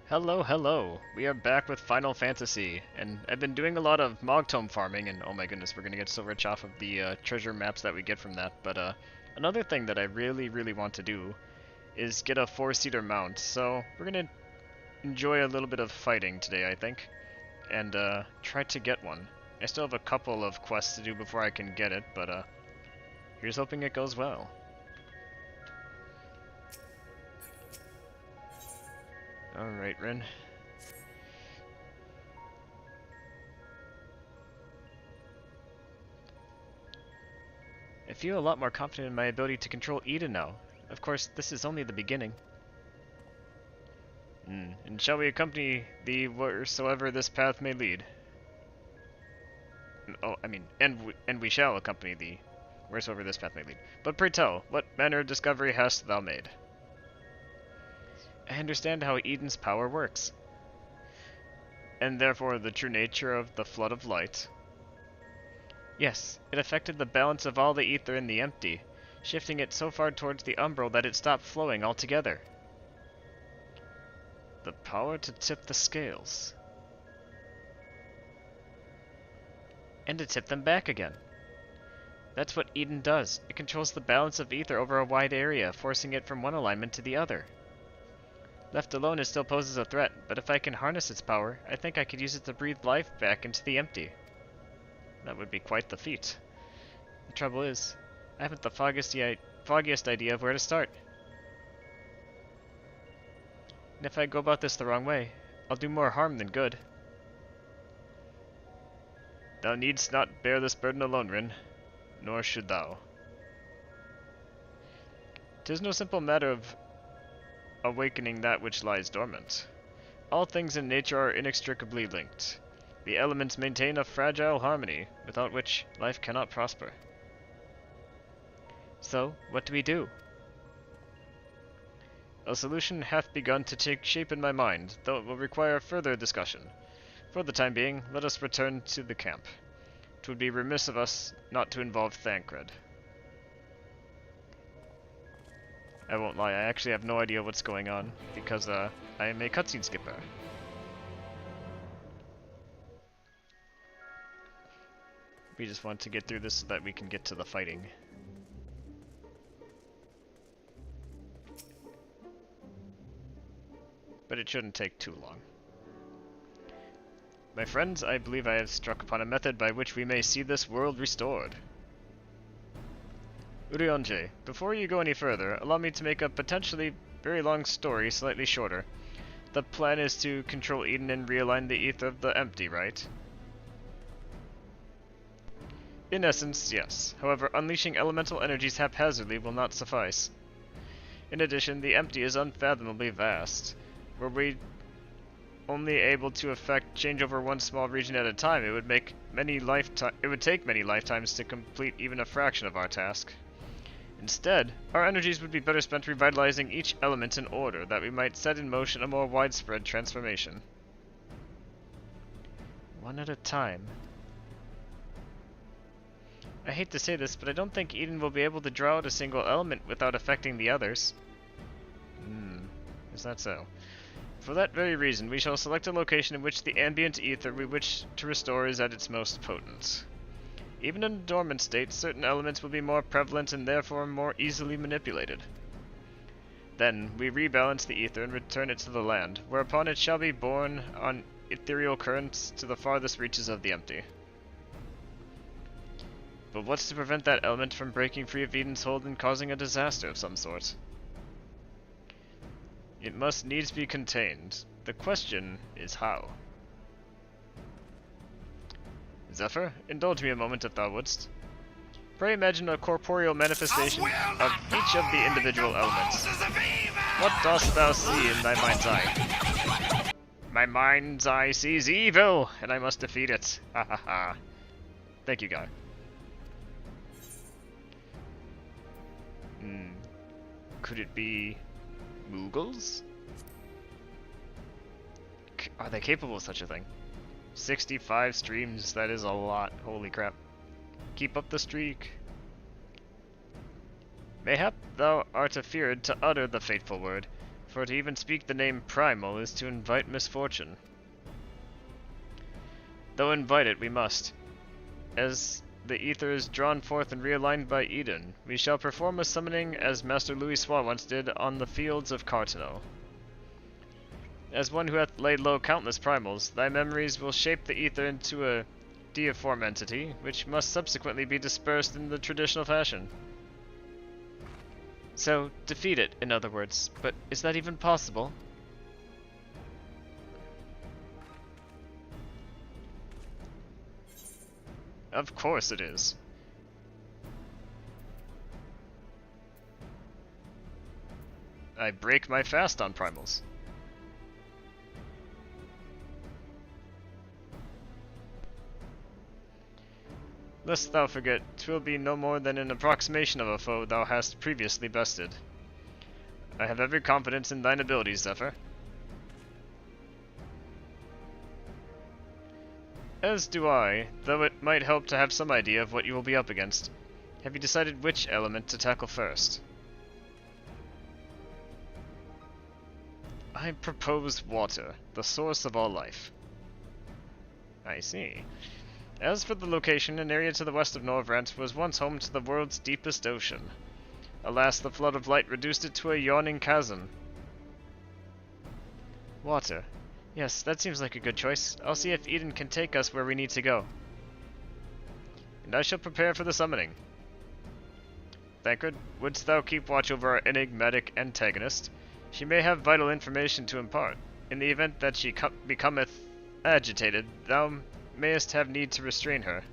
Hello, hello! We are back with Final Fantasy, and I've been doing a lot of Mogtome farming, and oh my goodness, we're gonna get so rich off of the treasure maps that we get from that, but another thing that I really want to do is get a four-seater mount, so we're gonna enjoy a little bit of fighting today, I think, and try to get one. I still have a couple of quests to do before I can get it, but here's hoping it goes well. Alright, Rin. I feel a lot more confident in my ability to control Eden now. Of course, this is only the beginning. And shall we accompany thee wheresoever this path may lead? And we shall accompany thee wheresoever this path may lead. But pray tell, what manner of discovery hast thou made? I understand how Eden's power works, and therefore the true nature of the flood of light. Yes, it affected the balance of all the ether in the empty, shifting it so far towards the umbral that it stopped flowing altogether. The power to tip the scales. And to tip them back again. That's what Eden does. It controls the balance of ether over a wide area, forcing it from one alignment to the other. Left alone, it still poses a threat, but if I can harness its power, I think I could use it to breathe life back into the empty. That would be quite the feat. The trouble is, I haven't the foggiest idea of where to start. And if I go about this the wrong way, I'll do more harm than good. Thou needst not bear this burden alone, Rin, nor should thou. 'Tis no simple matter of awakening that which lies dormant. All things in nature are inextricably linked. The elements maintain a fragile harmony, without which life cannot prosper. So, what do we do? A solution hath begun to take shape in my mind, though it will require further discussion. For the time being, let us return to the camp. 'Twould be remiss of us not to involve Thancred. I won't lie, I actually have no idea what's going on, because I am a cutscene skipper. We just want to get through this so that we can get to the fighting. But it shouldn't take too long. My friends, I believe I have struck upon a method by which we may see this world restored. Urionje, before you go any further, allow me to make a potentially very long story slightly shorter. The plan is to control Eden and realign the ether of the empty, right? In essence, yes. However, unleashing elemental energies haphazardly will not suffice. In addition, the empty is unfathomably vast. Were we only able to effect change over one small region at a time, it would take many lifetimes to complete even a fraction of our task. Instead, our energies would be better spent revitalizing each element in order, that we might set in motion a more widespread transformation. One at a time. I hate to say this, but I don't think Eden will be able to draw out a single element without affecting the others. Is that so? For that very reason, we shall select a location in which the ambient ether we wish to restore is at its most potent. Even in a dormant state, certain elements will be more prevalent and therefore more easily manipulated. Then, we rebalance the ether and return it to the land, whereupon it shall be borne on ethereal currents to the farthest reaches of the empty. But what's to prevent that element from breaking free of Eden's hold and causing a disaster of some sort? It must needs be contained. The question is how. Zephyr, indulge me a moment if thou wouldst. Pray imagine a corporeal manifestation of each of the individual elements. What dost thou see in thy mind's eye? My mind's eye sees evil, and I must defeat it. Ha ha ha. Thank you, guy. Could it be Moogles? Are they capable of such a thing? 65 streams, that is a lot. Holy crap. Keep up the streak. Mayhap thou art afeared to utter the fateful word, for to even speak the name Primal is to invite misfortune. Though invite it we must. As the ether is drawn forth and realigned by Eden, we shall perform a summoning as Master Louis Soir once did on the fields of Cartano. As one who hath laid low countless primals, thy memories will shape the ether into a deiform entity, which must subsequently be dispersed in the traditional fashion. So, defeat it, in other words. But is that even possible? Of course it is. I break my fast on primals. Lest thou forget, 'twill be no more than an approximation of a foe thou hast previously bested. I have every confidence in thine abilities, Zephyr. As do I, though it might help to have some idea of what you will be up against. Have you decided which element to tackle first? I propose water, the source of all life. I see. As for the location, an area to the west of Norvrant was once home to the world's deepest ocean. Alas, the flood of light reduced it to a yawning chasm. Water. Yes, that seems like a good choice. I'll see if Eden can take us where we need to go. And I shall prepare for the summoning. Thancred, wouldst thou keep watch over our enigmatic antagonist? She may have vital information to impart. In the event that she becometh agitated, thou mayest have need to restrain her.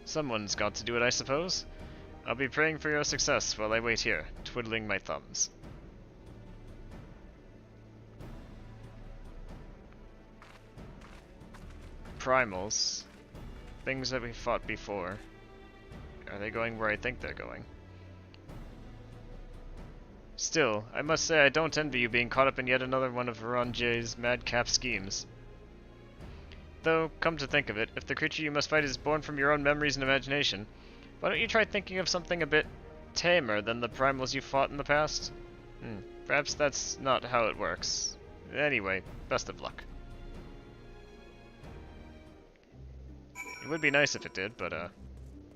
Someone's got to do it, I suppose. I'll be praying for your success while I wait here, twiddling my thumbs. Primals. Things that we fought before. Are they going where I think they're going? Still, I must say I don't envy you being caught up in yet another one of Varanje's madcap schemes. Though, come to think of it, if the creature you must fight is born from your own memories and imagination, why don't you try thinking of something a bit tamer than the primals you fought in the past? Perhaps that's not how it works. Anyway, best of luck. It would be nice if it did, but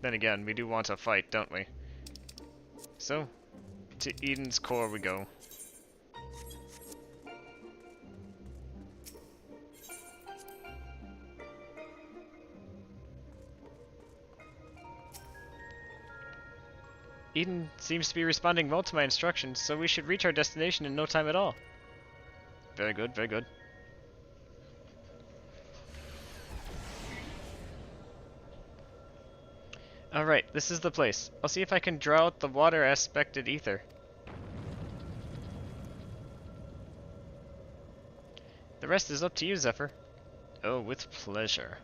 then again, we do want to fight, don't we? So, to Eden's core we go. Eden seems to be responding well to my instructions, so we should reach our destination in no time at all. Very good, very good. Alright, this is the place. I'll see if I can draw out the water aspected ether. The rest is up to you, Zephyr. Oh, with pleasure.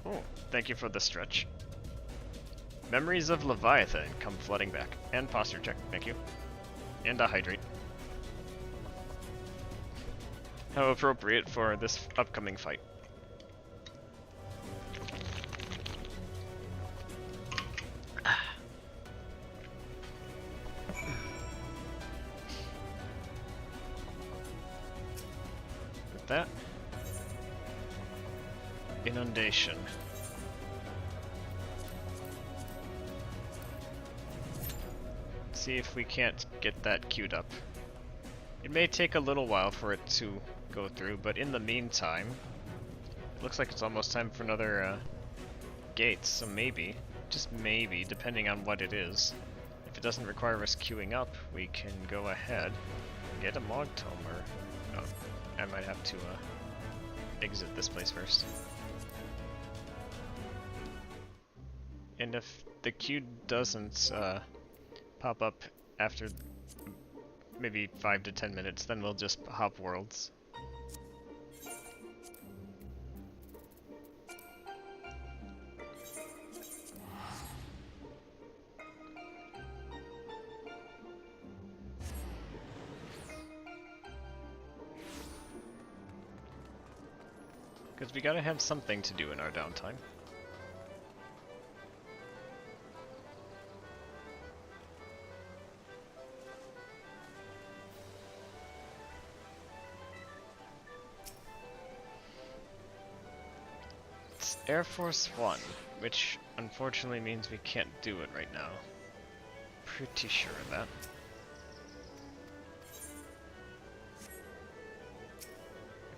Oh, thank you for the stretch. Memories of Leviathan come flooding back. And posture check, thank you. And a hydrate. How appropriate for this upcoming fight. With that. Inundation. See if we can't get that queued up. It may take a little while for it to go through, but in the meantime, it looks like it's almost time for another gate, so maybe, just maybe, depending on what it is, if it doesn't require us queuing up, we can go ahead and get a Mog Tome, or I might have to exit this place first. And if the queue doesn't pop up after maybe 5 to 10 minutes, then we'll just hop worlds. Because we gotta have something to do in our downtime. Air Force One, which unfortunately means we can't do it right now. Pretty sure of that.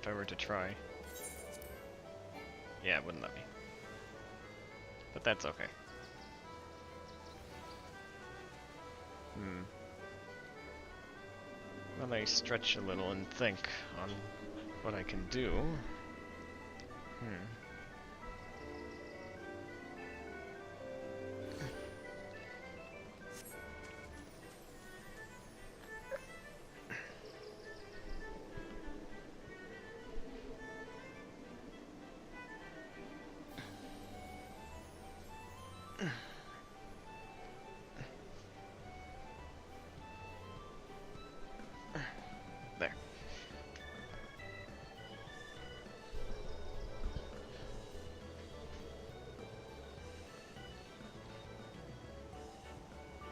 If I were to try. Yeah, it wouldn't let me. But that's okay. When I stretch a little and think on what I can do. There.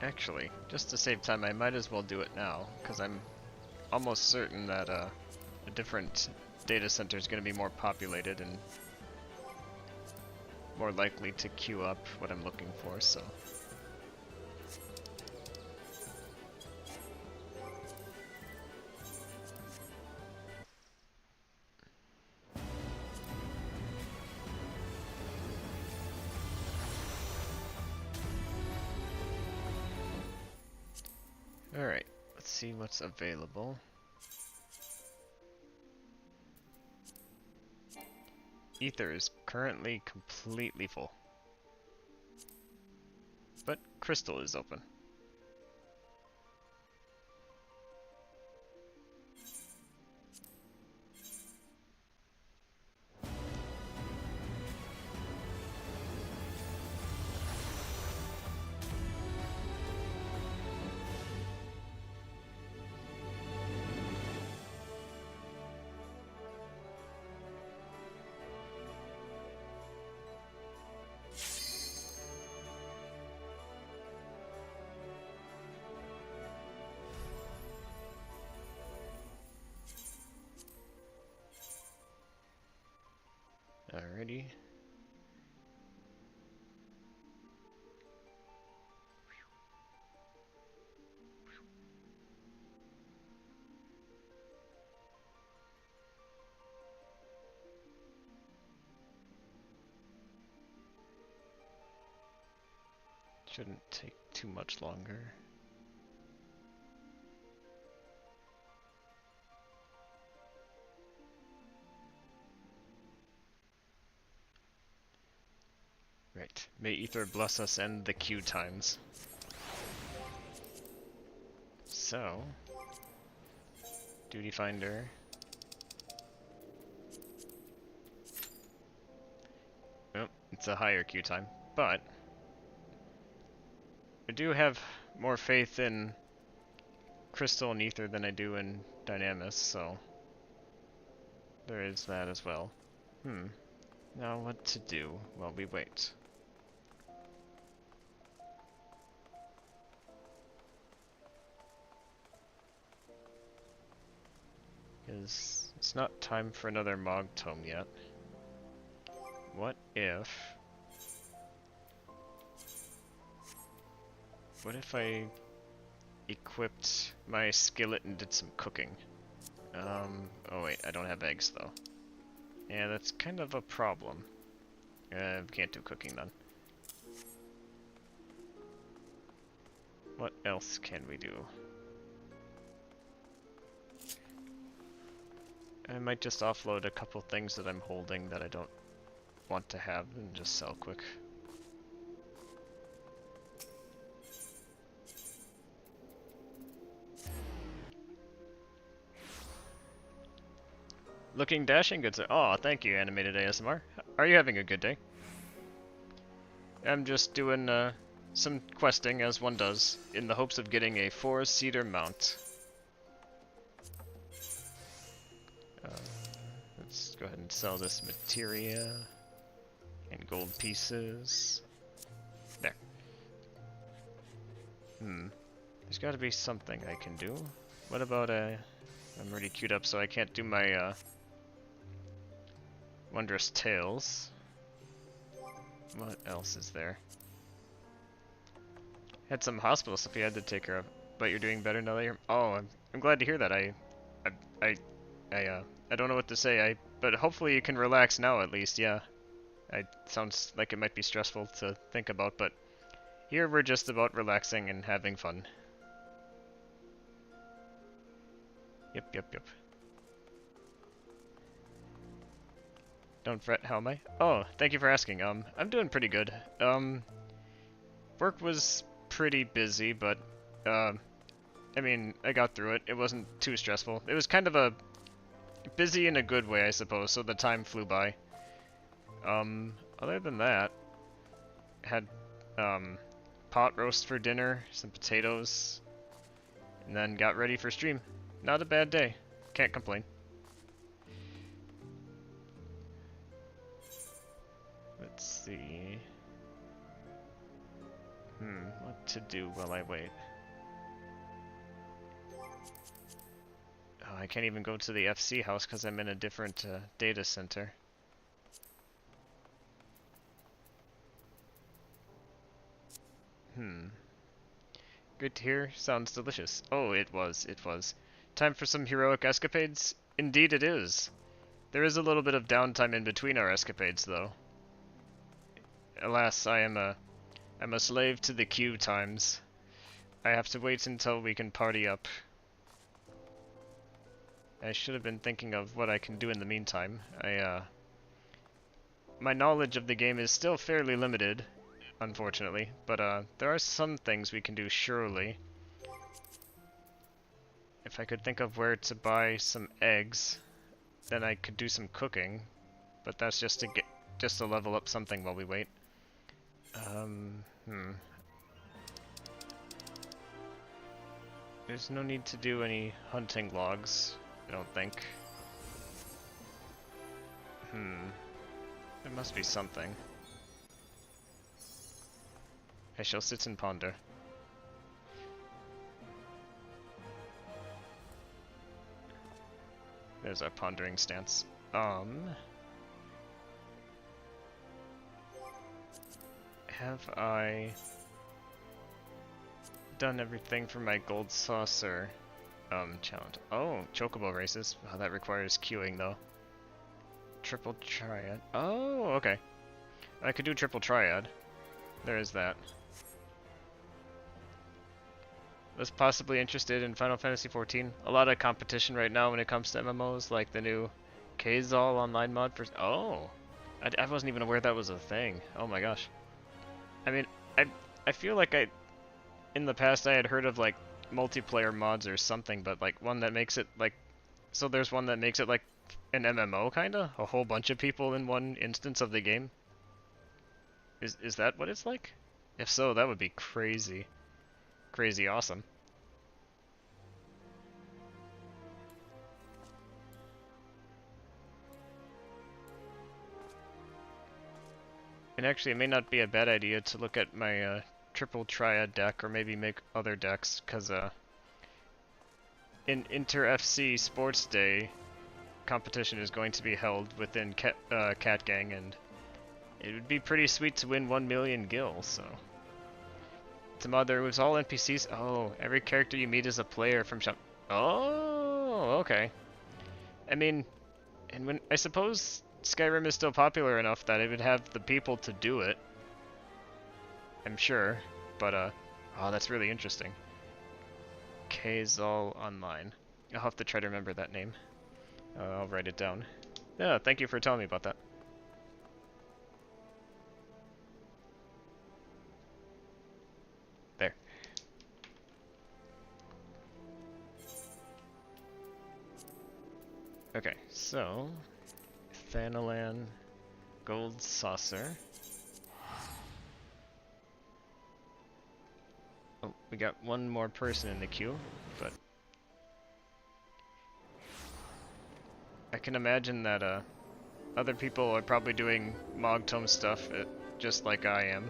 Actually, just to save time, I might as well do it now, because I'm almost certain that a different data center is going to be more populated and more likely to queue up what I'm looking for, so... Alright, let's see what's available. Ether is currently completely full. But Crystal is open. Alrighty. Shouldn't take too much longer. Right. May Ether bless us and the queue times. So, Duty Finder. Oh, it's a higher queue time, but I do have more faith in Crystal and Ether than I do in Dynamis, so there is that as well. Now what to do while we wait? Because it's not time for another Mog Tome yet. What if I equipped my skillet and did some cooking? Oh wait, I don't have eggs though. Yeah, that's kind of a problem. Can't do cooking then. What else can we do? I might just offload a couple things that I'm holding that I don't want to have and just sell quick. Looking dashing good, sir. Aw, thank you, Animated ASMR. Are you having a good day? I'm just doing some questing, as one does, in the hopes of getting a 4-seater mount. Let's go ahead and sell this materia and gold pieces. There. There's got to be something I can do. What about I'm already queued up, so I can't do my Wondrous Tales. What else is there? Had some hospital stuff you had to take care of, but you're doing better now that you're... Oh, I'm glad to hear that. I, I, I don't know what to say. But hopefully you can relax now at least. Yeah, sounds like it might be stressful to think about, but here we're just about relaxing and having fun. Yep. Don't fret, how am I? Oh, thank you for asking. I'm doing pretty good. Work was pretty busy, but, I mean, I got through it. It wasn't too stressful. It was kind of a busy in a good way, I suppose, so the time flew by. Other than that, had, pot roast for dinner, some potatoes, and then got ready for stream. Not a bad day. Can't complain. Let's see. What to do while I wait? Oh, I can't even go to the FC house because I'm in a different data center. Good to hear. Sounds delicious. Oh, it was. Time for some heroic escapades? Indeed it is. There is a little bit of downtime in between our escapades, though. Alas, I'm a slave to the queue times. I have to wait until we can party up. I should have been thinking of what I can do in the meantime. My knowledge of the game is still fairly limited, unfortunately, but there are some things we can do surely. If I could think of where to buy some eggs, then I could do some cooking, but that's just to level up something while we wait. There's no need to do any hunting logs, I don't think. There must be something. I shall sit and ponder. There's our pondering stance. Have I done everything for my gold saucer challenge? Oh, chocobo races. Oh, that requires queuing though. Triple triad. Oh, okay. I could do triple triad. There is that. Was possibly interested in Final Fantasy XIV. A lot of competition right now when it comes to MMOs, like the new Kazal online mod for... Oh! I wasn't even aware that was a thing. Oh my gosh. I mean, I feel like in the past I had heard of like multiplayer mods or something, but like one that makes it like... So there's one that makes it like an MMO kinda? A whole bunch of people in one instance of the game? Is that what it's like? If so, that would be crazy. Crazy awesome. And actually, it may not be a bad idea to look at my triple triad deck, or maybe make other decks, because in Inter FC Sports Day, competition is going to be held within Cat Gang, and it would be pretty sweet to win 1 million gil, so... It's mother, it was all NPCs. Oh, every character you meet is a player from shop. Oh, okay. I mean, and when I suppose Skyrim is still popular enough that it would have the people to do it. I'm sure, but oh, that's really interesting. Kazal Online. I'll have to try to remember that name. I'll write it down. Yeah, thank you for telling me about that. There. Okay, so Thanalan, gold saucer. Oh, we got one more person in the queue, but I can imagine that other people are probably doing Mogtome stuff just like I am,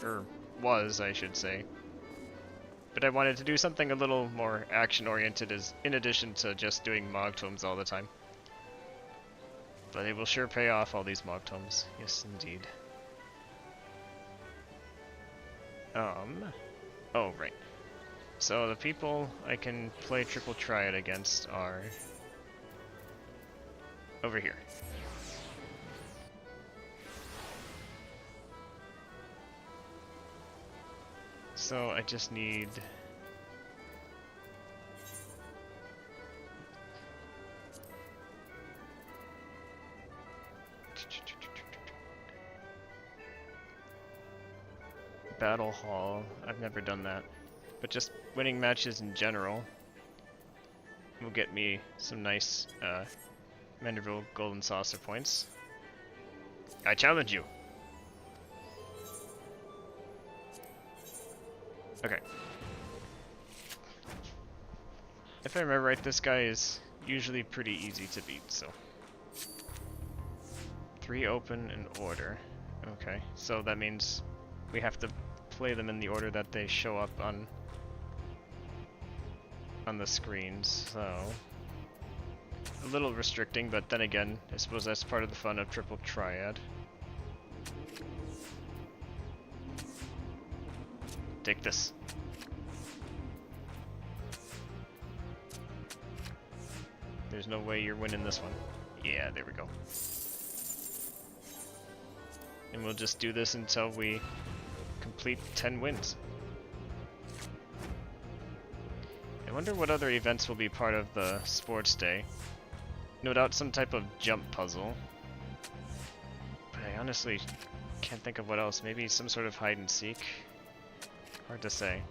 or was, I should say. But I wanted to do something a little more action-oriented in addition to just doing Mogtomes all the time. But it will sure pay off, all these Mogtomes. Yes, indeed. Oh, right. So the people I can play triple triad against are over here. So I just need Battle Hall. I've never done that. But just winning matches in general will get me some nice Manderville Golden Saucer points. I challenge you! Okay. If I remember right, this guy is usually pretty easy to beat, so. 3 open in order. Okay, so that means we have to play them in the order that they show up on the screens, so a little restricting, but then again, I suppose that's part of the fun of triple triad. Take this. There's no way you're winning this one. Yeah, there we go. And we'll just do this until we complete 10 wins. I wonder what other events will be part of the sports day. No doubt some type of jump puzzle. But I honestly can't think of what else. Maybe some sort of hide and seek? Hard to say.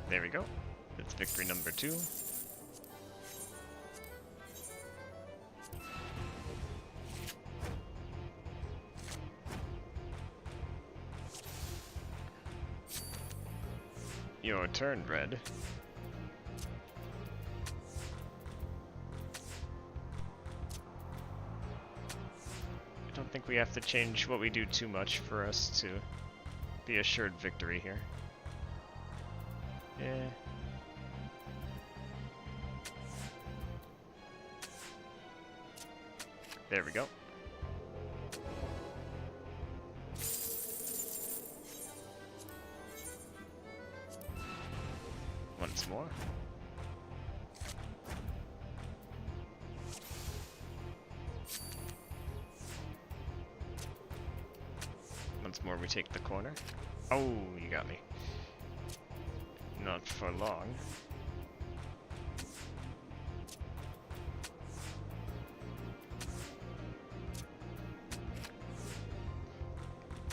There we go. That's victory number 2. Your turn, Red. I don't think we have to change what we do too much for us to be assured victory here. Yeah. There we go. Once more. Once more we take the corner. Oh, you got me. Not for long.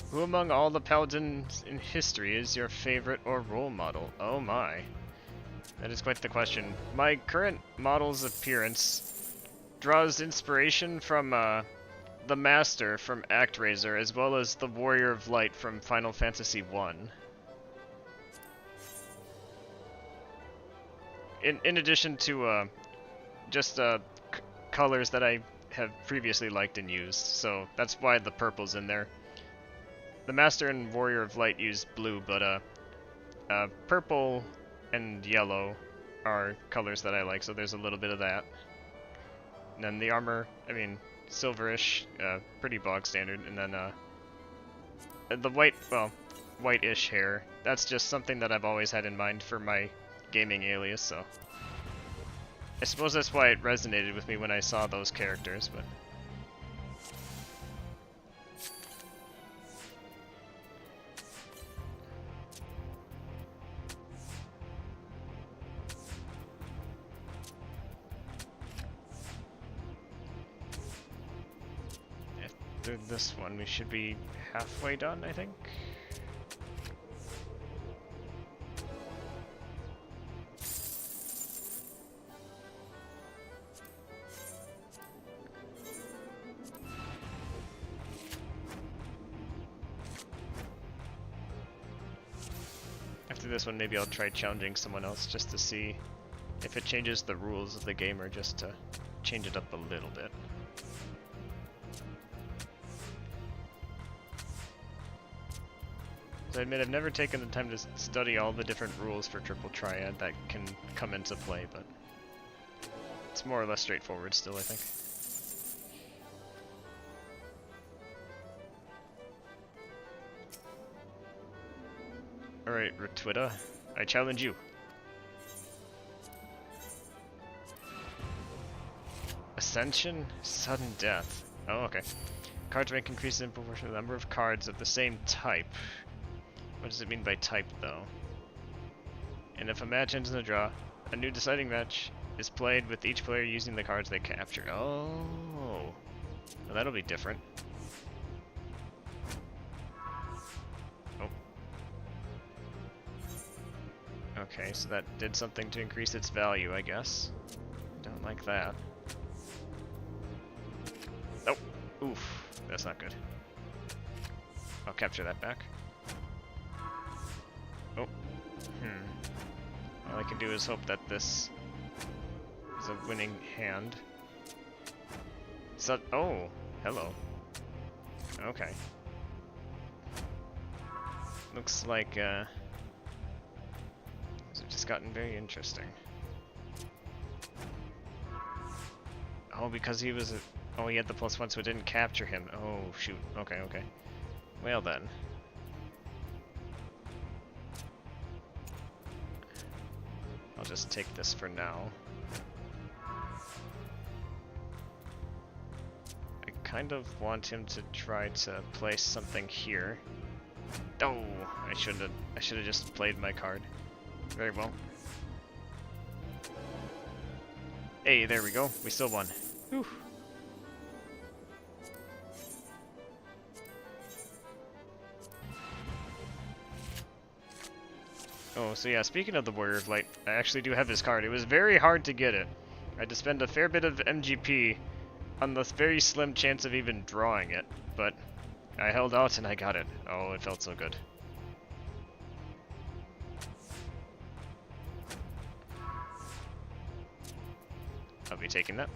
Who among all the paladins in history is your favorite or role model? Oh my. That is quite the question. My current model's appearance draws inspiration from the Master from ActRaiser, as well as the Warrior of Light from Final Fantasy 1. In addition to just colors that I have previously liked and used, so that's why the purple's in there. The Master and Warrior of Light use blue, but purple and yellow are colors that I like, so there's a little bit of that. And then the armor, I mean, silverish, pretty bog standard, and then the white, well, white-ish hair. That's just something that I've always had in mind for my gaming alias, so I suppose that's why it resonated with me when I saw those characters, but after this one we should be halfway done, I think. After this one, maybe I'll try challenging someone else just to see if it changes the rules of the game or just to change it up a little bit. I admit I've never taken the time to study all the different rules for Triple Triad that can come into play, but it's more or less straightforward still, I think. Alright, Retwita, I challenge you. Ascension? Sudden death. Oh, okay. Cards rank increases in proportion to the number of cards of the same type. What does it mean by type, though? And if a match ends in a draw, a new deciding match is played with each player using the cards they capture. Oh, well, that'll be different. Oh. Okay, so that did something to increase its value, I guess. Don't like that. Oh, oof, that's not good. I'll capture that back. Oh, all I can do is hope that this is a winning hand. So, oh, hello. Okay. Looks like, it's just gotten very interesting. Oh, because he was oh, he had the +1, so it didn't capture him. Oh, shoot. Okay, okay. Well then. I'll just take this for now. I kind of want him to try to place something here. Oh, I should have just played my card. Very well. Hey, there we go. We still won. Whew. Oh, so yeah, speaking of the Warrior of Light, I actually do have his card. It was very hard to get it. I had to spend a fair bit of MGP on the very slim chance of even drawing it, but I held out and I got it. Oh, it felt so good. I'll be taking that.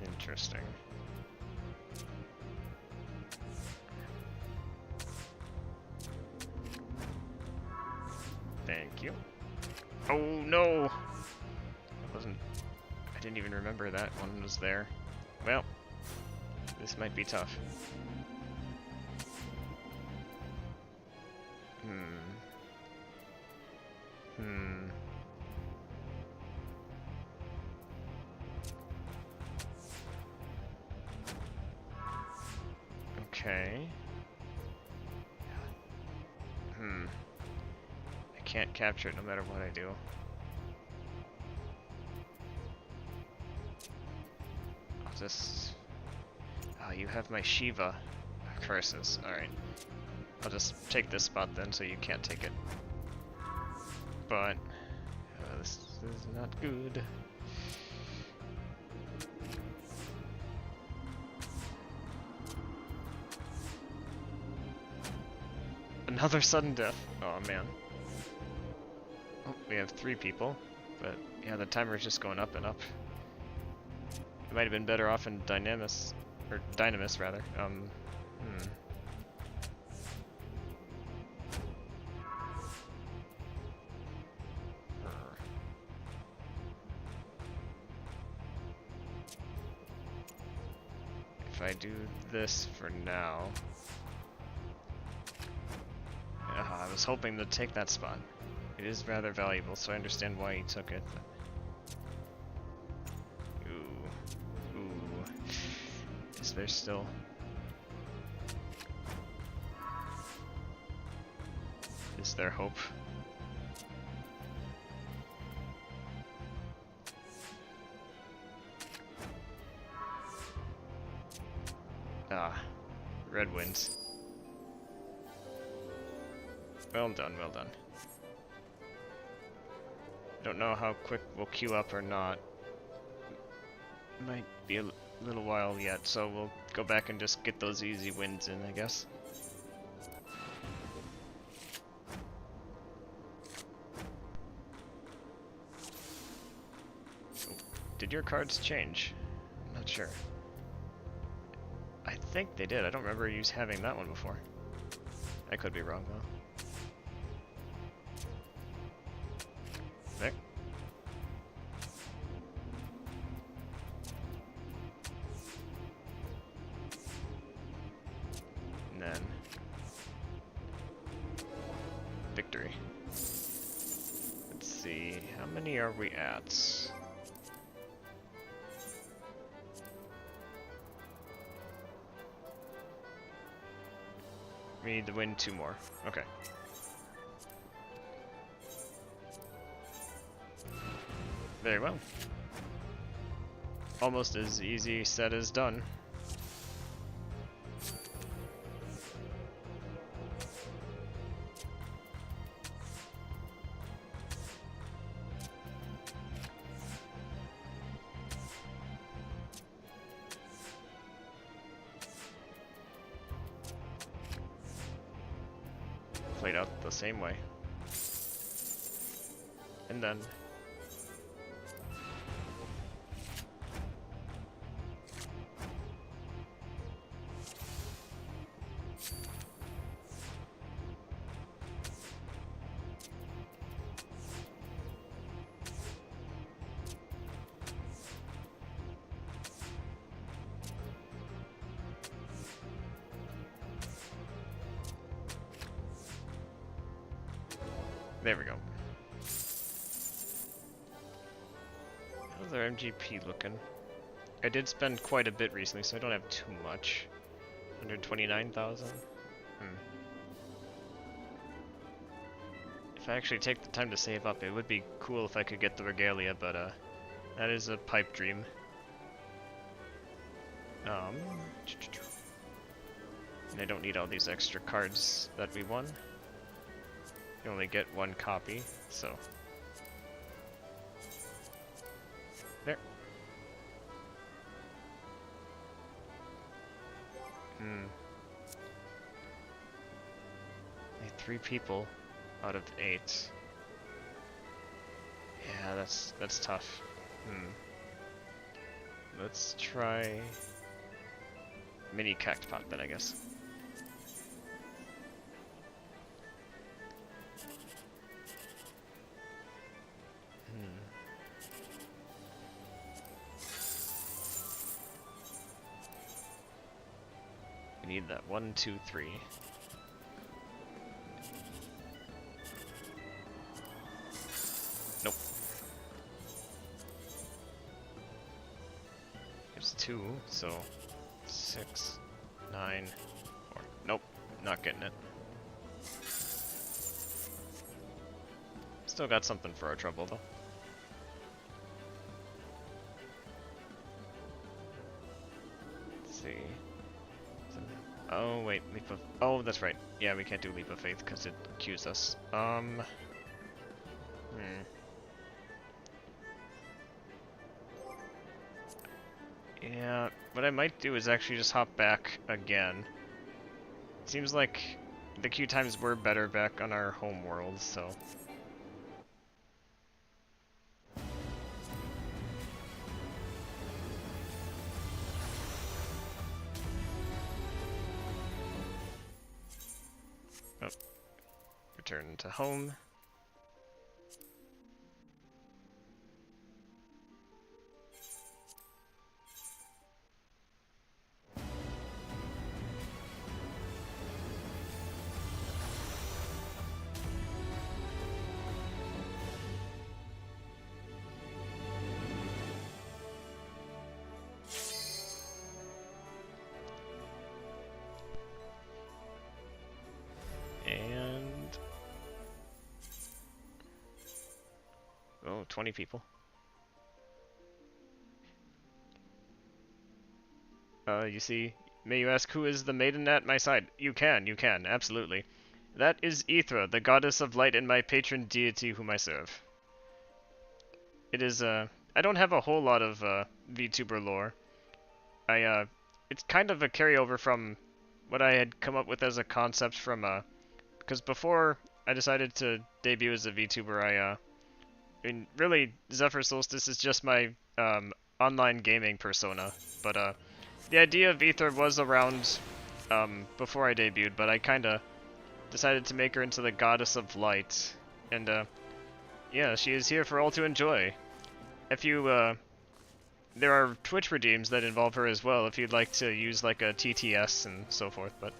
Interesting. Thank you. Oh no! I didn't even remember that one was there. Well, this might be tough. Okay. I can't capture it no matter what I do. I'll just... Oh, you have my Shiva curses. Alright. I'll just take this spot then so you can't take it. But... this is not good. Another sudden death. Oh man. Oh, we have 3 people, but yeah, the timer is just going up and up. It might have been better off in Dynamis, or Dynamis rather. If I do this for now. I was hoping to take that spot. It is rather valuable, so I understand why he took it. But... Ooh. Is there still... Is there hope? Ah. Red wins. Well done, well done. Don't know how quick we'll queue up or not. Might be a little while yet, so we'll go back and just get those easy wins in, I guess. Oh, did your cards change? I'm not sure. I think they did. I don't remember having that one before. I could be wrong though. There. And then victory. Let's see, how many are we at? We need to win 2 more. Okay. Very well. Almost as easy said as done. Played out the same way. And then there we go. How's our MGP looking? I did spend quite a bit recently, so I don't have too much. 129,000? If I actually take the time to save up, it would be cool if I could get the regalia, but that is a pipe dream. And I don't need all these extra cards that we won. You only get 1 copy, so. There. Only 3 people out of 8. Yeah, that's tough. Let's try mini cactpot then, I guess. We need that 1, 2, 3. Nope. There's 2, so 6, 9, 4. Nope, not getting it. Still got something for our trouble though. Let's see. Oh wait, leap of... Oh, that's right. Yeah, we can't do leap of faith because it queues us. Yeah, what I might do is actually just hop back again. Seems like the queue times were better back on our home world, so... Oh. Return to home. And... oh, 20 people. You see, may you ask who is the maiden at my side? You can, absolutely. That is Aethra, the goddess of light and my patron deity whom I serve. It is, I don't have a whole lot of, VTuber lore. It's kind of a carryover from what I had come up with as a concept from, because before I decided to debut as a VTuber, I mean, really, Zephyr Soulstice is just my, online gaming persona, but, The idea of Ether was around before I debuted, but I kind of decided to make her into the goddess of light. And yeah, she is here for all to enjoy. If you, there are Twitch redeems that involve her as well if you'd like to use like a TTS and so forth, but...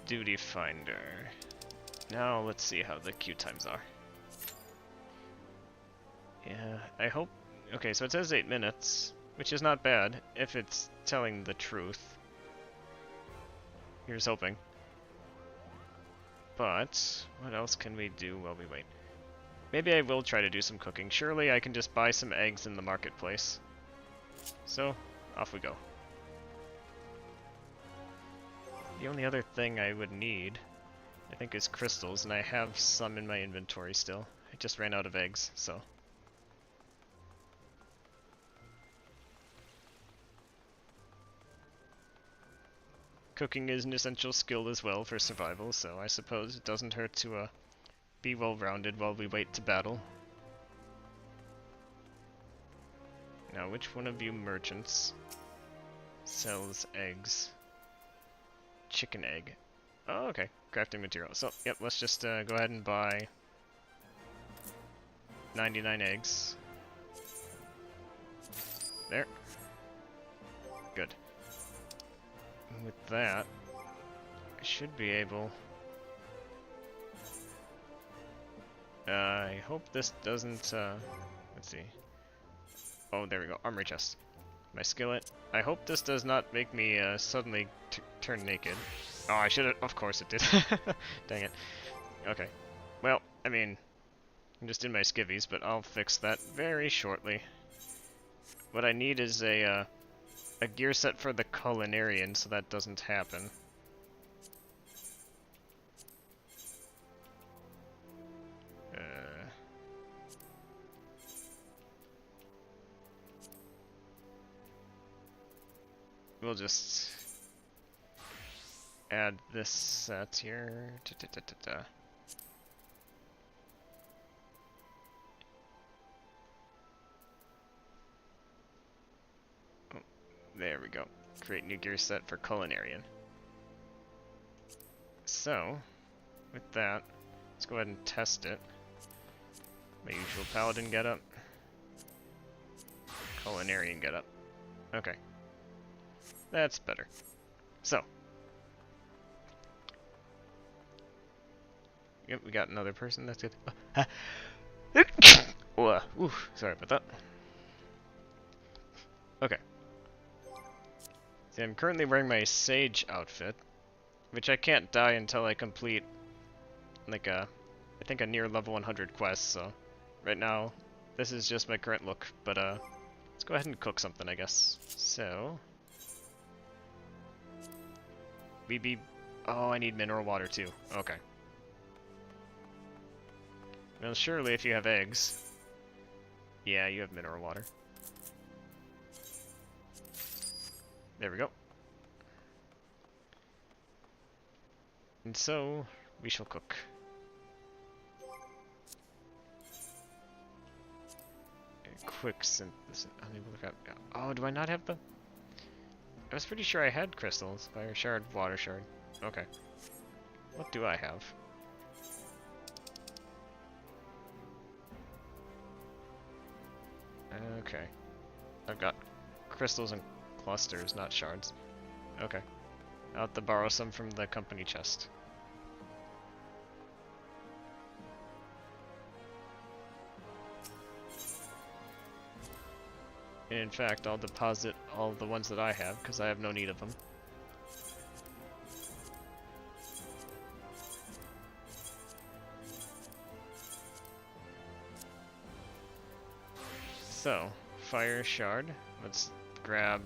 Duty Finder. Now let's see how the queue times are. Yeah, I hope... Okay, so it says 8 minutes, which is not bad, if it's telling the truth. Here's hoping. But, what else can we do while we wait? Maybe I will try to do some cooking. Surely I can just buy some eggs in the marketplace. So, off we go. The only other thing I would need, I think, is crystals, and I have some in my inventory still. I just ran out of eggs, so... Cooking is an essential skill as well for survival, so I suppose it doesn't hurt to be well-rounded while we wait to battle. Now, which one of you merchants sells eggs? Chicken egg. Oh, okay. Crafting material. So, yep, let's just go ahead and buy 99 eggs. There. Good. And with that, I should be able... I hope this doesn't, let's see. Oh, there we go. Armory chest. My skillet. I hope this does not make me suddenly turn naked. Oh, I should have... Of course it did. Dang it. Okay. Well, I mean, I'm just in my skivvies, but I'll fix that very shortly. What I need is a gear set for the culinarian, so that doesn't happen. We'll just add this set here. Oh, there we go. Create new gear set for culinarian. So, with that, let's go ahead and test it. My usual paladin getup. Culinarian getup. Okay. That's better. So. Yep, we got another person. That's good. Ooh, sorry about that. Okay. See, I'm currently wearing my sage outfit, which I can't dye until I complete, like, I think a near level 100 quest, so right now, this is just my current look, but, let's go ahead and cook something, I guess. So... Oh, I need mineral water too. Okay. Well, surely if you have eggs... Yeah, you have mineral water. There we go. And so, we shall cook. A quick synthesis. Oh, do I not have the... I was pretty sure I had crystals. Fire shard, water shard. Okay. What do I have? Okay. I've got crystals and clusters, not shards. Okay. I'll have to borrow some from the company chest. And in fact, I'll deposit all the ones that I have, because I have no need of them. So, fire shard. Let's grab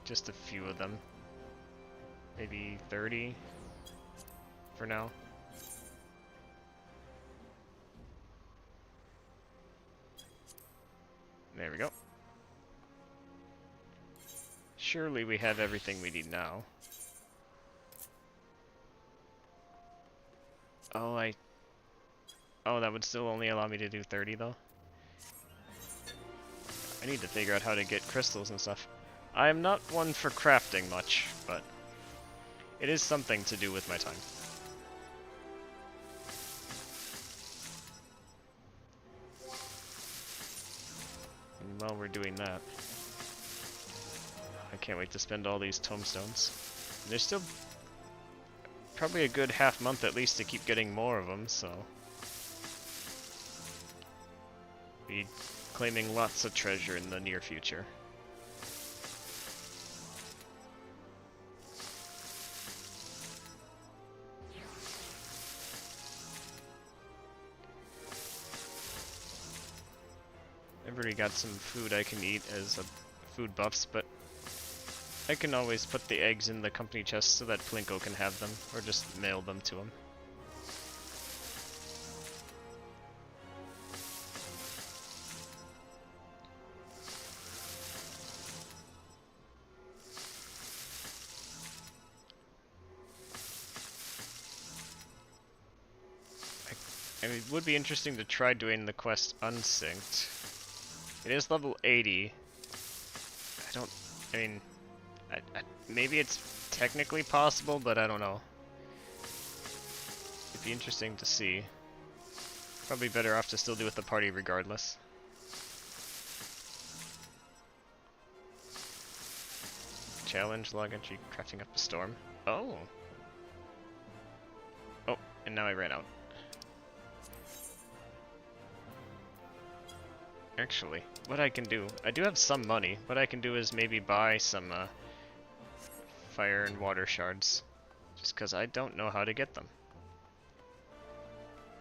just a few of them. Maybe 30 for now. There we go. Surely we have everything we need now. Oh, Oh, that would still only allow me to do 30, though. I need to figure out how to get crystals and stuff. I am not one for crafting much, but it is something to do with my time. And while we're doing that, I can't wait to spend all these tomestones. There's still probably a good half month at least to keep getting more of them, so be claiming lots of treasure in the near future. I've already got some food I can eat as a food buffs, but I can always put the eggs in the company chest so that Plinko can have them, or just mail them to him. I mean, it would be interesting to try doing the quest unsynced. It is level 80. I mean, maybe it's technically possible, but I don't know. It'd be interesting to see. Probably better off to still do with the party regardless. Challenge, log entry, crafting up a storm. Oh! Oh, and now I ran out. Actually, what I can do, I do have some money. What I can do is maybe buy some fire and water shards. Just because I don't know how to get them.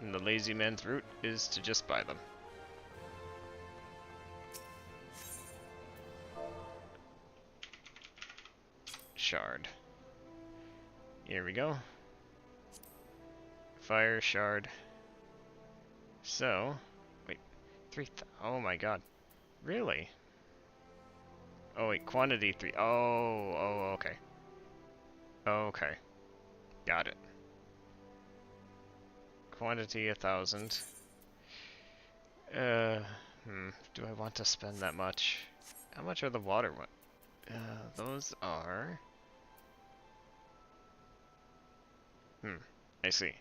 And the lazy man's route is to just buy them. Shard. Here we go. Fire shard. So, wait, oh my god. Really? Oh wait, quantity 3. Oh, okay. Okay. Got it. Quantity 1,000. Do I want to spend that much? How much are the water ones? Those are... I see.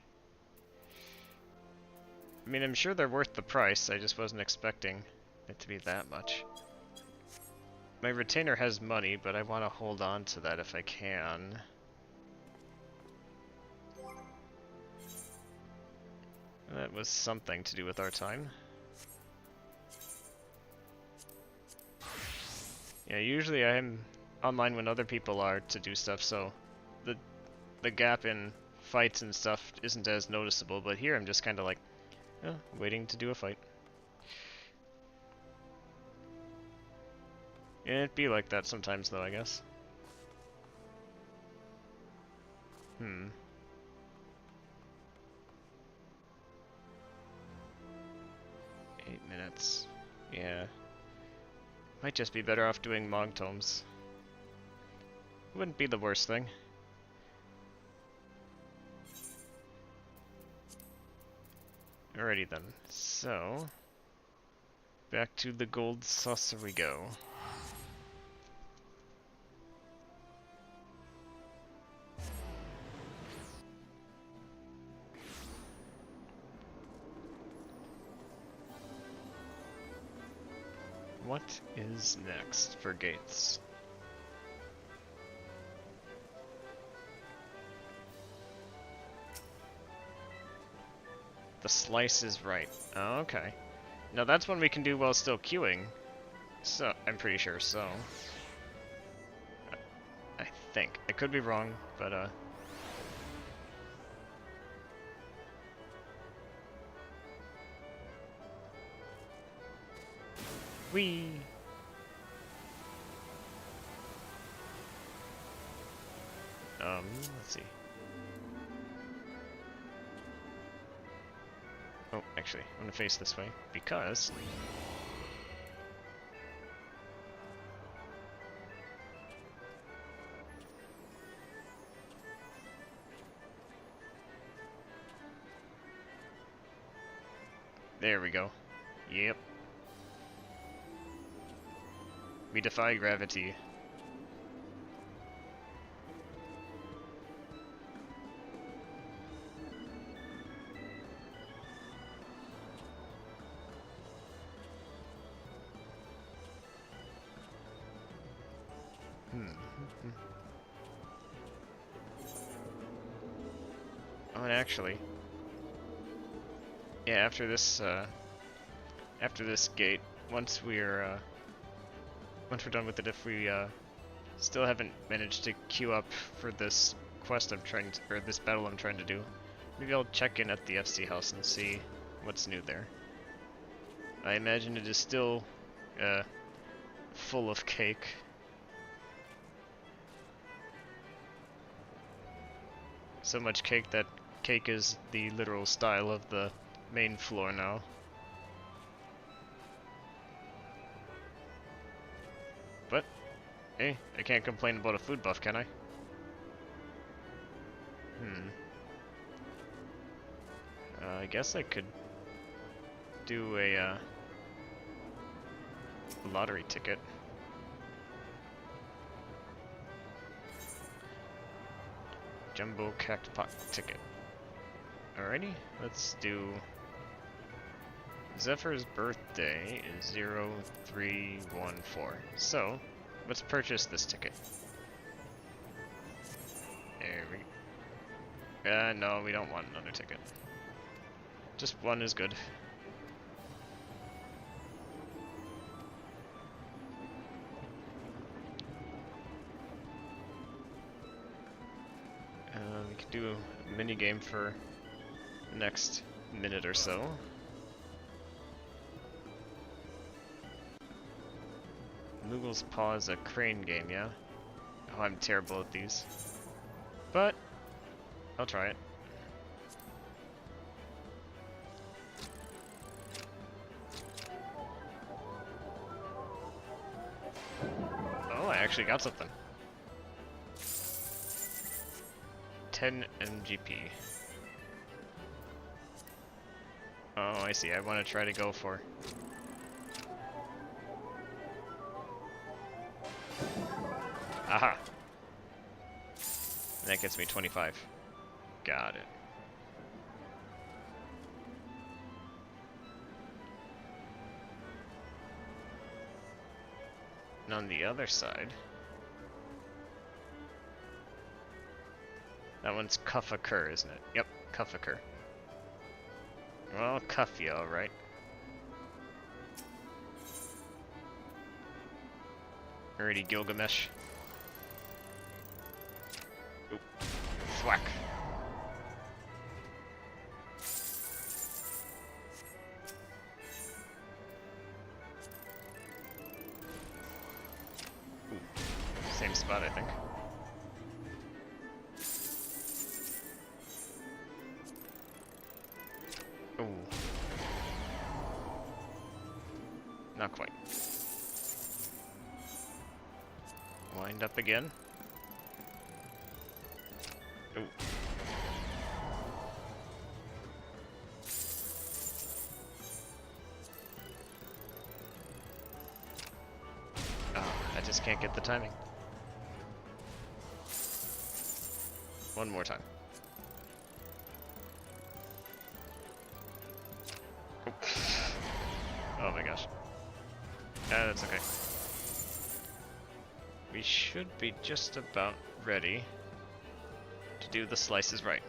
I mean, I'm sure they're worth the price, I just wasn't expecting it to be that much. My retainer has money, but I want to hold on to that if I can. That was something to do with our time. Yeah, usually I'm online when other people are to do stuff, so the gap in fights and stuff isn't as noticeable, but here I'm just kind of like, waiting to do a fight. Yeah, it'd be like that sometimes though, I guess. 8 minutes. Yeah. Might just be better off doing Mog Tomes. Wouldn't be the worst thing. Alrighty then, so... back to the gold saucer we go. What is next for gates? The slice is right. Oh, okay. Now that's one we can do while still queuing. So, I'm pretty sure, so... I think. I could be wrong, but Whee! Let's see. Oh, actually, I'm gonna face this way, because... There we go. Yep. We defy gravity. Oh, and actually, yeah, after this gate, once we're done with it, if we still haven't managed to queue up for this quest I'm trying to, or this battle I'm trying to do, maybe I'll check in at the FC house and see what's new there. I imagine it is still full of cake. So much cake that cake is the literal style of the main floor now. But, hey, I can't complain about a food buff, can I? I guess I could do a lottery ticket. Jumbo cactpot ticket. Alrighty, let's do Zephyr's birthday is 0314. So, let's purchase this ticket. There we go. No, we don't want another ticket. Just one is good. We can do a mini game for the next minute or so. Moogle's Paw is a crane game, yeah? Oh, I'm terrible at these. But, I'll try it. Oh, I actually got something. 10 MGP. Oh, I see. I want to try to go for... Aha! And that gets me 25. Got it. And on the other side... That one's cuff a cur, isn't it? Yep, cuff a cur. Well, I'll cuff you, alright. Alrighty, Gilgamesh. Oop. Thwack. Ooh. Same spot, I think. Ooh. Not quite. Wind up again. Ooh. Oh, I just can't get the timing. One more time. Oh my gosh. That's okay. We should be just about ready to do the slices right.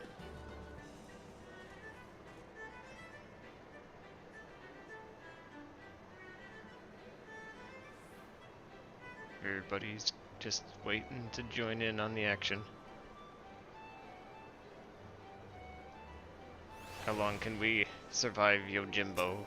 Everybody's just waiting to join in on the action. How long can we survive Yojimbo?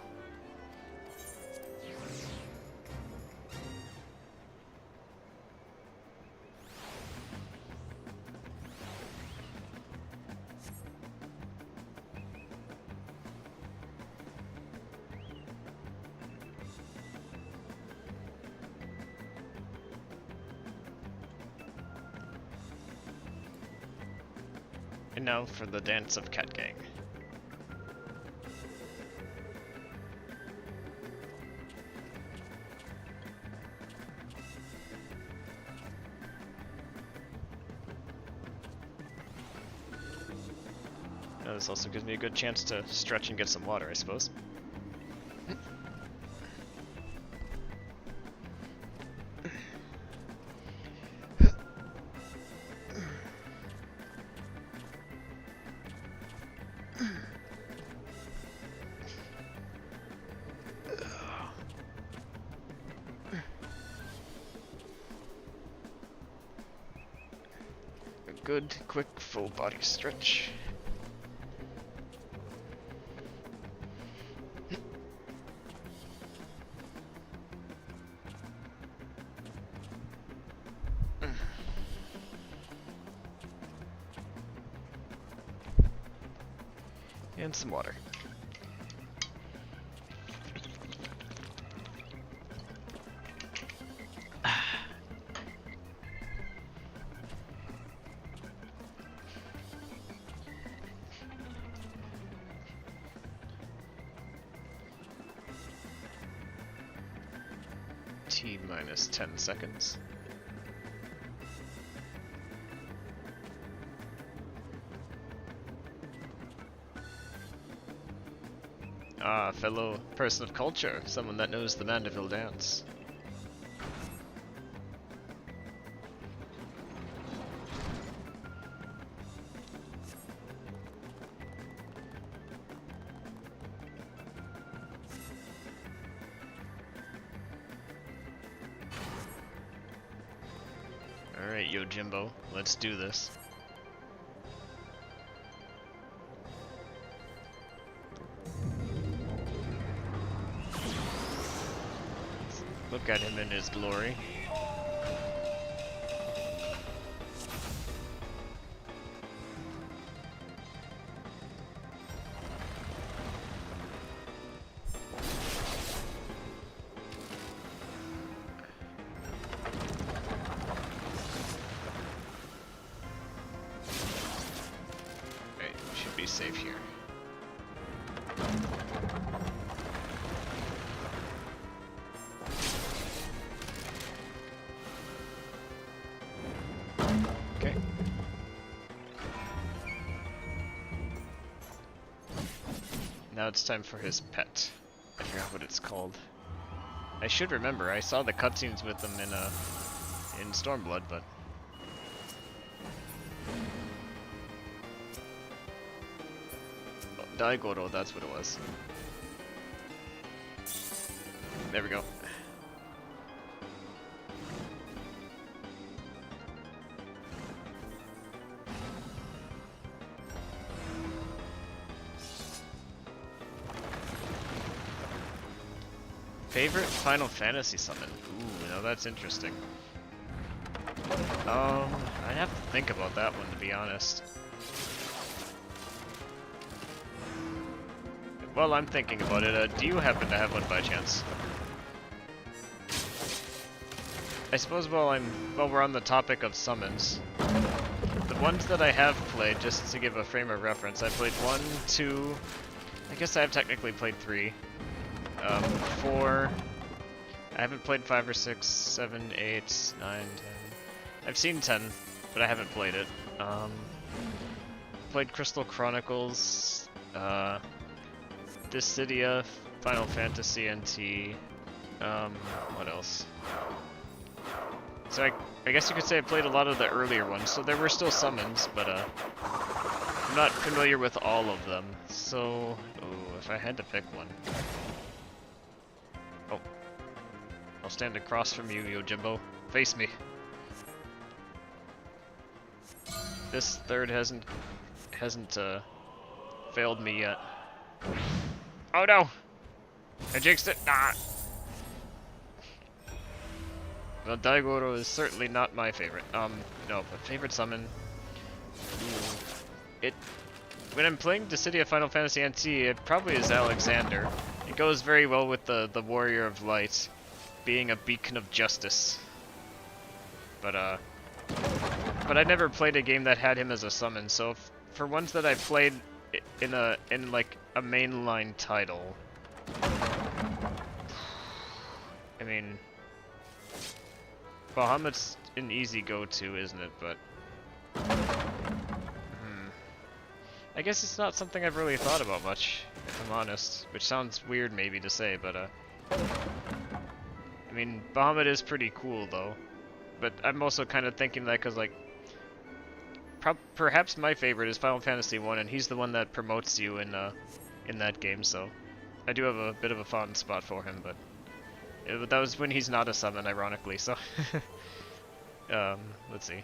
And now for the dance of Cat Gang. This also gives me a good chance to stretch and get some water, I suppose. A good, quick, full body stretch. And some water. T minus 10 seconds. Ah, fellow person of culture, someone that knows the Mandeville dance. Alright, Yojimbo, let's do this. Look at him in his glory. Right, we should be safe here. Now it's time for his pet. I forgot what it's called. I should remember. I saw the cutscenes with them in Stormblood, but oh, Daigoro, that's what it was. There we go. Favorite Final Fantasy summon? Ooh, now that's interesting. I'd have to think about that one, to be honest. Well, I'm thinking about it. Do you happen to have one by chance? I suppose while we're on the topic of summons, the ones that I have played, just to give a frame of reference, I played 1, 2, I guess I have technically played 3. 4. I haven't played 5 or 6, 7, 8, 9, 10. I've seen 10, but I haven't played it. Played Crystal Chronicles, Dissidia, Final Fantasy NT, what else? So I guess you could say I played a lot of the earlier ones, so there were still summons, but I'm not familiar with all of them. So, ooh, if I had to pick one. Oh. I'll stand across from you, Yojimbo. Face me. This third hasn't failed me yet. Oh no! I jinxed it! Nah! Well, Daigoro is certainly not my favorite. No, but favorite summon... Ooh. When I'm playing Dissidia Final Fantasy NT, it probably is Alexander. It goes very well with the Warrior of Light, being a beacon of justice. But I never played a game that had him as a summon, so for ones that I played in like a mainline title, I mean, Bahamut's an easy go-to, isn't it? But I guess it's not something I've really thought about much, if I'm honest. Which sounds weird maybe to say, but I mean, Bahamut is pretty cool though. But I'm also kind of thinking that because, like, perhaps my favorite is Final Fantasy 1, and he's the one that promotes you in that game, so I do have a bit of a fond spot for him, but that was when he's not a summon, ironically, so... let's see.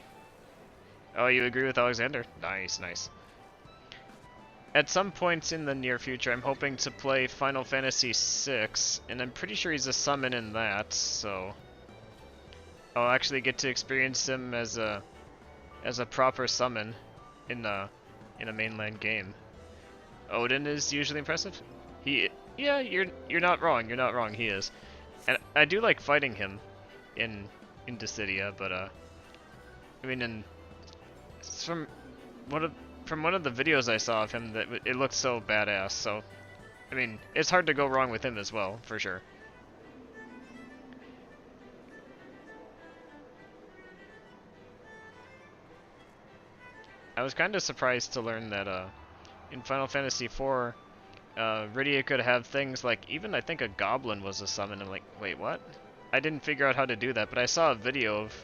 Oh, you agree with Alexander? Nice, nice. At some points in the near future, I'm hoping to play Final Fantasy VI, and I'm pretty sure he's a summon in that, so... I'll actually get to experience him as a proper summon in a mainland game. Odin is usually impressive. Yeah, you're not wrong. You're not wrong. He is, and I do like fighting him in Dissidia, but I mean, from one of the videos I saw of him, that it looked so badass. So, I mean, it's hard to go wrong with him as well, for sure. I was kind of surprised to learn that in Final Fantasy IV, Rydia could have things like, even I think a goblin was a summon. I'm like, wait, what? I didn't figure out how to do that, but I saw a video of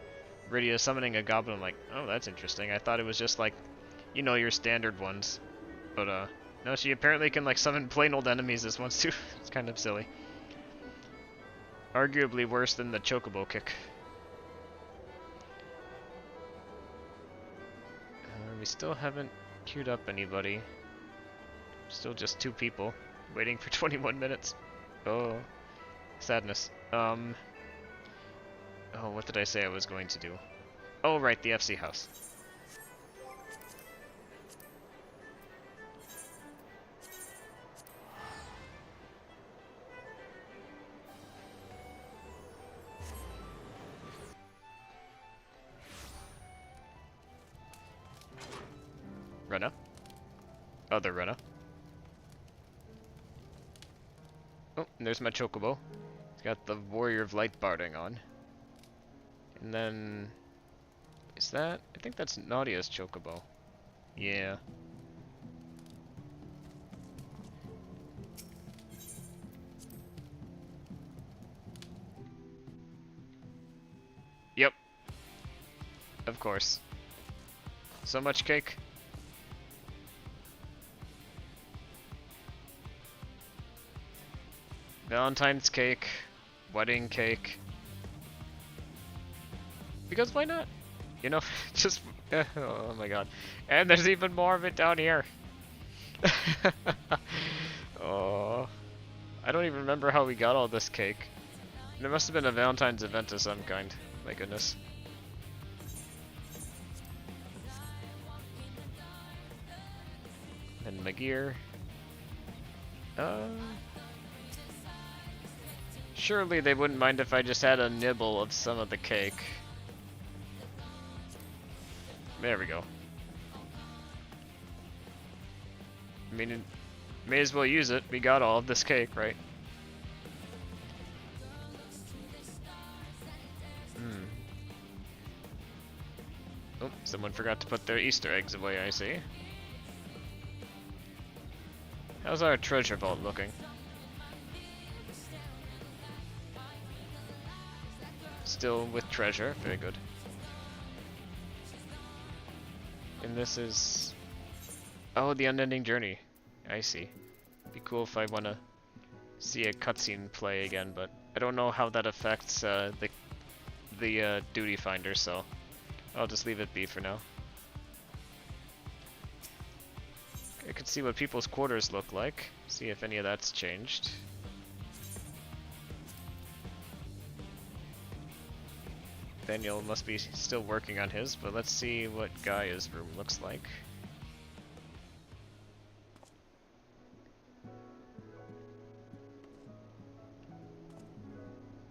Rydia summoning a goblin. I'm like, oh, that's interesting. I thought it was just like, you know, your standard ones. But no, she apparently can like summon plain old enemies as ones too. It's kind of silly. Arguably worse than the Chocobo kick. We still haven't queued up anybody. Still just 2 people waiting for 21 minutes. Oh, sadness. Oh, what did I say I was going to do? Oh, right, the FC house. Rena. Other Rena. Oh, and there's my Chocobo. It's got the Warrior of Light barding on. And then... Is that... I think that's Nadia's Chocobo. Yeah. Yep. Of course. So much cake. Valentine's cake, wedding cake. Because why not? You know, just... oh my god. And there's even more of it down here. Oh. I don't even remember how we got all this cake. There must have been a Valentine's event of some kind. My goodness. And my gear. Surely they wouldn't mind if I just had a nibble of some of the cake. There we go. I mean, may as well use it. We got all of this cake, right? Oh, someone forgot to put their Easter eggs away, I see. How's our treasure vault looking? Still with treasure, very good. And this is... Oh, the unending journey. I see. Be cool if I want to see a cutscene play again, but I don't know how that affects the duty finder, so I'll just leave it be for now. I could see what people's quarters look like, see if any of that's changed. Daniel must be still working on his, but let's see what Gaia's room looks like.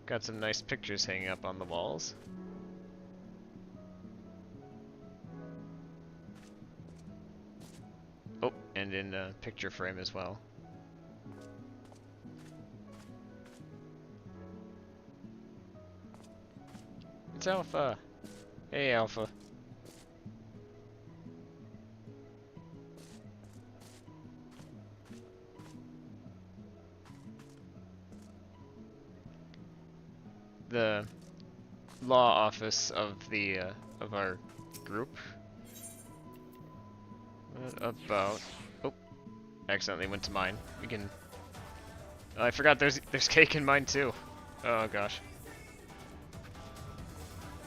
Got some nice pictures hanging up on the walls. Oh, and in a picture frame as well. It's Alpha! Hey, Alpha. the law office of the of our group. What about? Oh, accidentally went to mine. We can. Oh, I forgot there's cake in mine too. Oh gosh.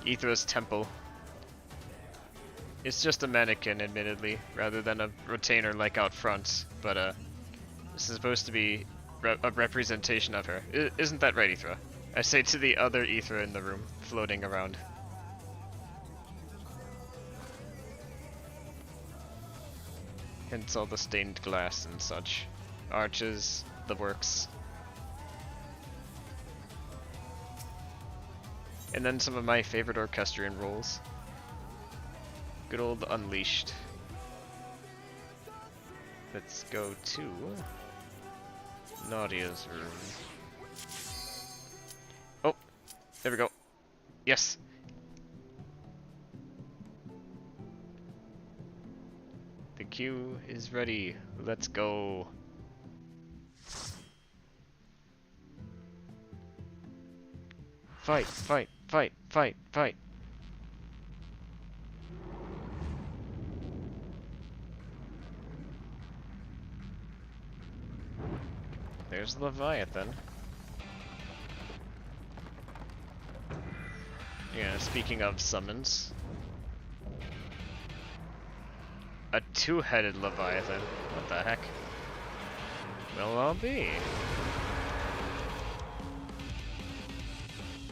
Ethra's temple. It's just a mannequin, admittedly, rather than a retainer like out front. But this is supposed to be a representation of her. Isn't that right, Ethra? I say to the other Ethra in the room, floating around. Hence all the stained glass and such. Arches, the works. And then some of my favorite orchestrion roles. Good old Unleashed. Let's go to Nadia's room. Oh, there we go. Yes. The queue is ready. Let's go. Fight, fight, fight, fight, fight. There's Leviathan. Yeah, speaking of summons. A two-headed Leviathan. What the heck? Well, I'll be.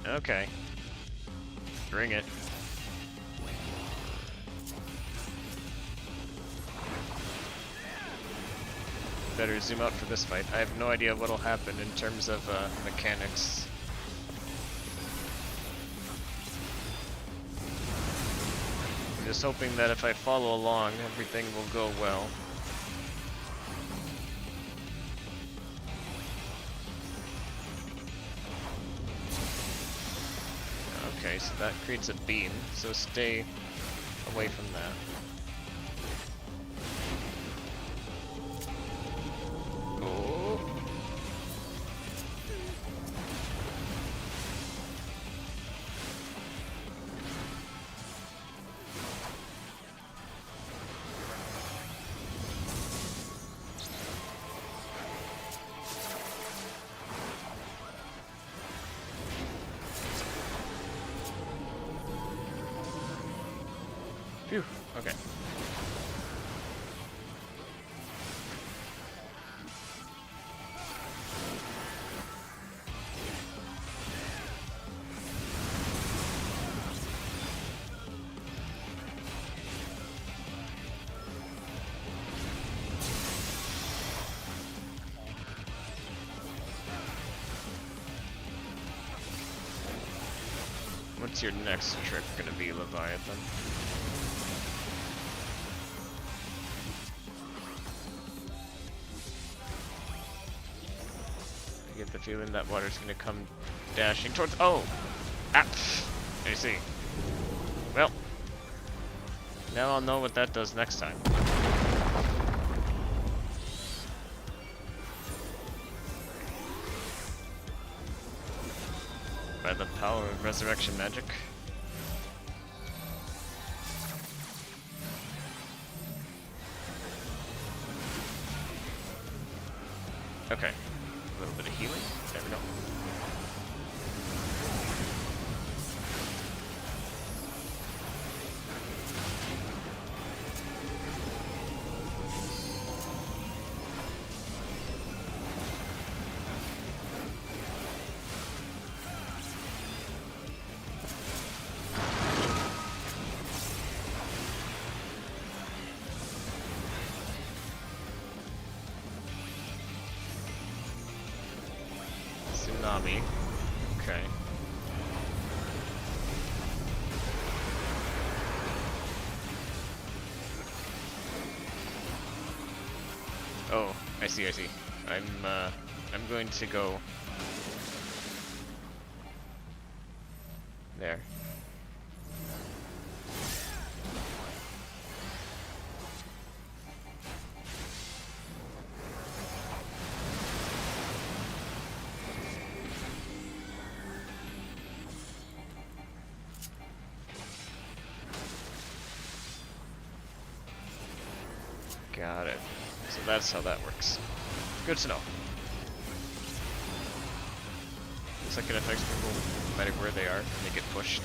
Okay. Bring it. Better zoom out for this fight. I have no idea what'll happen in terms of mechanics. I'm just hoping that if I follow along, everything will go well. Okay, so that creates a beam, so stay away from that. Oh. Phew, okay. What's your next trick gonna be, Leviathan? I get the feeling that water's gonna come dashing towards. Oh! Ah! I see. Well, now I'll know what that does next time. By the power of resurrection magic. Okay. A little bit of healing. There we go. Tsunami. Okay. Oh, I see, I see. I'm going to go there. Got it. So that's how that works. Good to know. Looks like it affects people no matter where they are when they get pushed.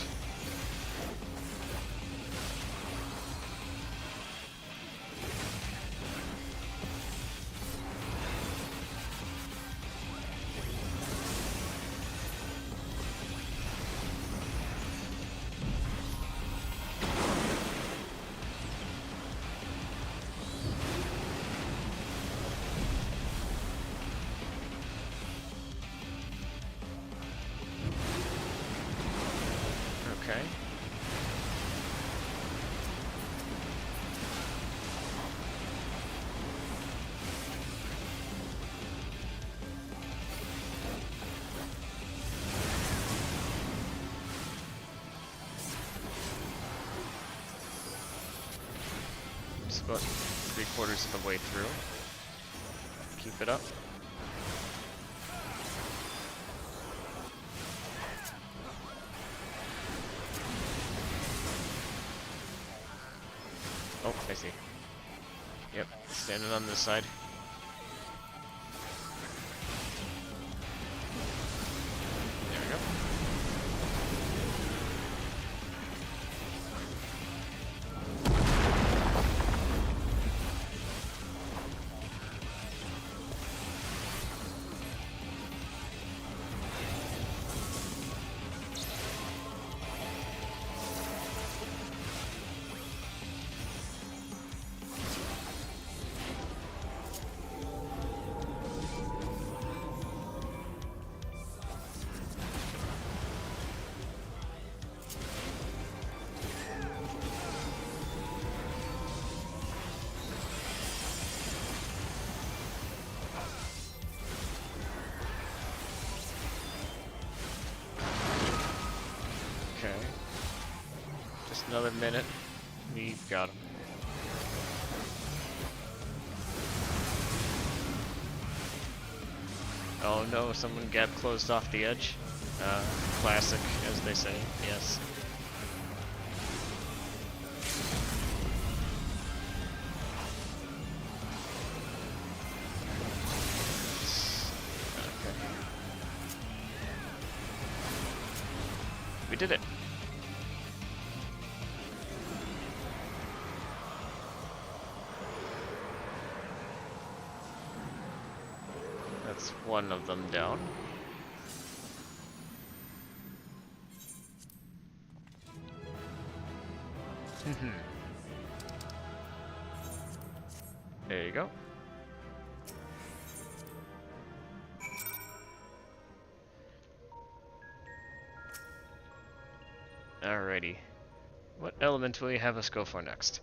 Okay. It's about 3/4 of the way through. Keep it up. Oh, I see. Yep, standing on this side. There we go. Okay. Just another minute. We've got him. Oh no, someone gap closed off the edge. Classic, as they say, yes. Okay. We did it. That's one of them down. There you go. Alrighty. What element will you have us go for next?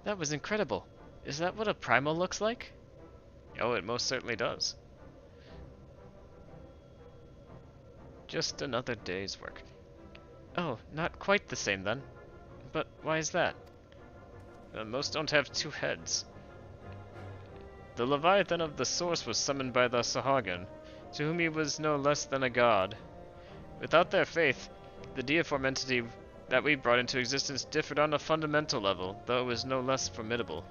That was incredible. Is that what a primal looks like? Oh, it most certainly does. Just another day's work. Oh, not quite the same then. But why is that? Most don't have two heads. The Leviathan of the Source was summoned by the Sahagin, to whom he was no less than a god. Without their faith, the deiform entity that we brought into existence differed on a fundamental level, though it was no less formidable.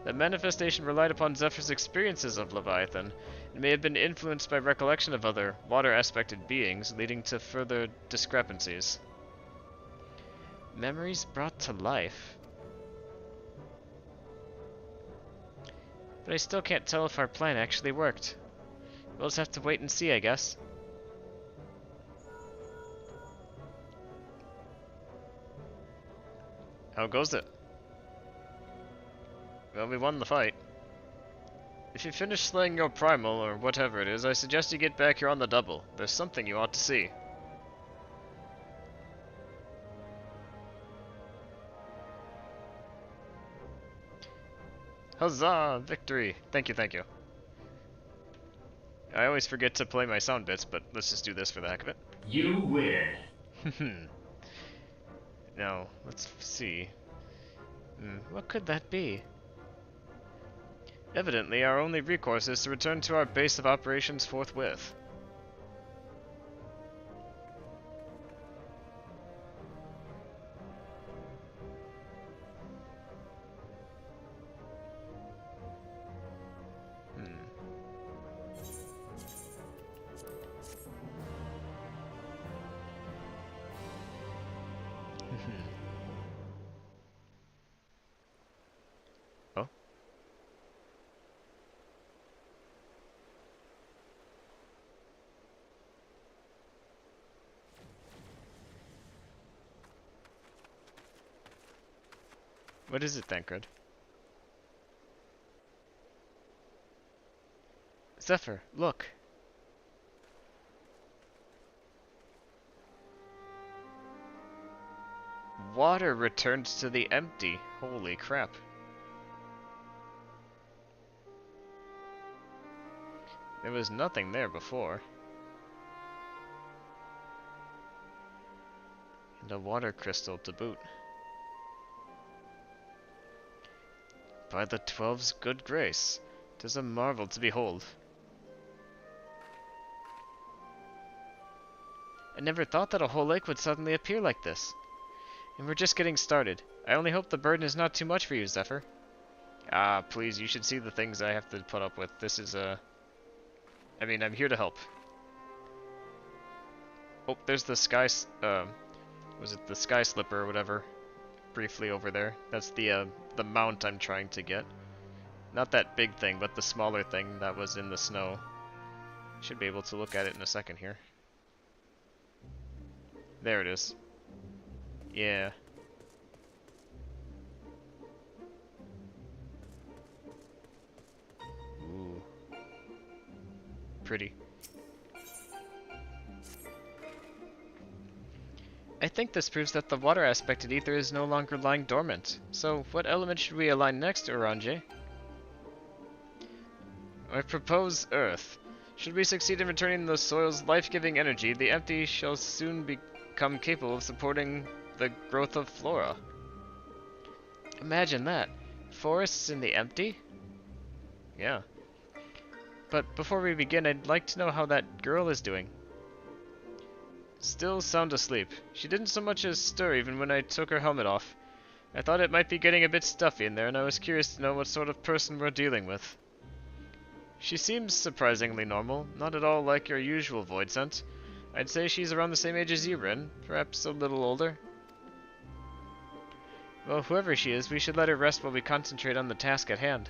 The manifestation relied upon Zephyr's experiences of Leviathan, and may have been influenced by recollection of other, water-aspected beings, leading to further discrepancies. Memories brought to life. But I still can't tell if our plan actually worked. We'll just have to wait and see, I guess. How goes it? Well, we won the fight. If you finish slaying your primal, or whatever it is, I suggest you get back here on the double. There's something you ought to see. Huzzah! Victory! Thank you, thank you. I always forget to play my sound bits, but let's just do this for the heck of it. You win. Now, let's see. What could that be? Evidently, our only recourse is to return to our base of operations forthwith. What is it, Thancred? Zephyr, look. Water returns to the empty. Holy crap. There was nothing there before. And a water crystal to boot. By the 12's good grace, 'tis a marvel to behold. I never thought that a whole lake would suddenly appear like this. And we're just getting started. I only hope the burden is not too much for you, Zephyr. Ah, please, you should see the things I have to put up with. This is, I mean, I'm here to help. Oh, there's the sky, was it the sky slipper or whatever? Briefly over there. That's the mount I'm trying to get. Not that big thing, but the smaller thing that was in the snow. Should be able to look at it in a second here. There it is. Yeah. Ooh. Pretty. I think this proves that the water aspect of ether is no longer lying dormant. So, what element should we align next, Oranje? I propose Earth. Should we succeed in returning the soil's life-giving energy, the empty shall soon become capable of supporting the growth of flora. Imagine that. Forests in the empty? Yeah. But before we begin, I'd like to know how that girl is doing. Still sound asleep. She didn't so much as stir even when I took her helmet off. I thought it might be getting a bit stuffy in there, and I was curious to know what sort of person we're dealing with. She seems surprisingly normal, not at all like your usual void scent. I'd say she's around the same age as you, Rin, perhaps a little older. Well, whoever she is, we should let her rest while we concentrate on the task at hand.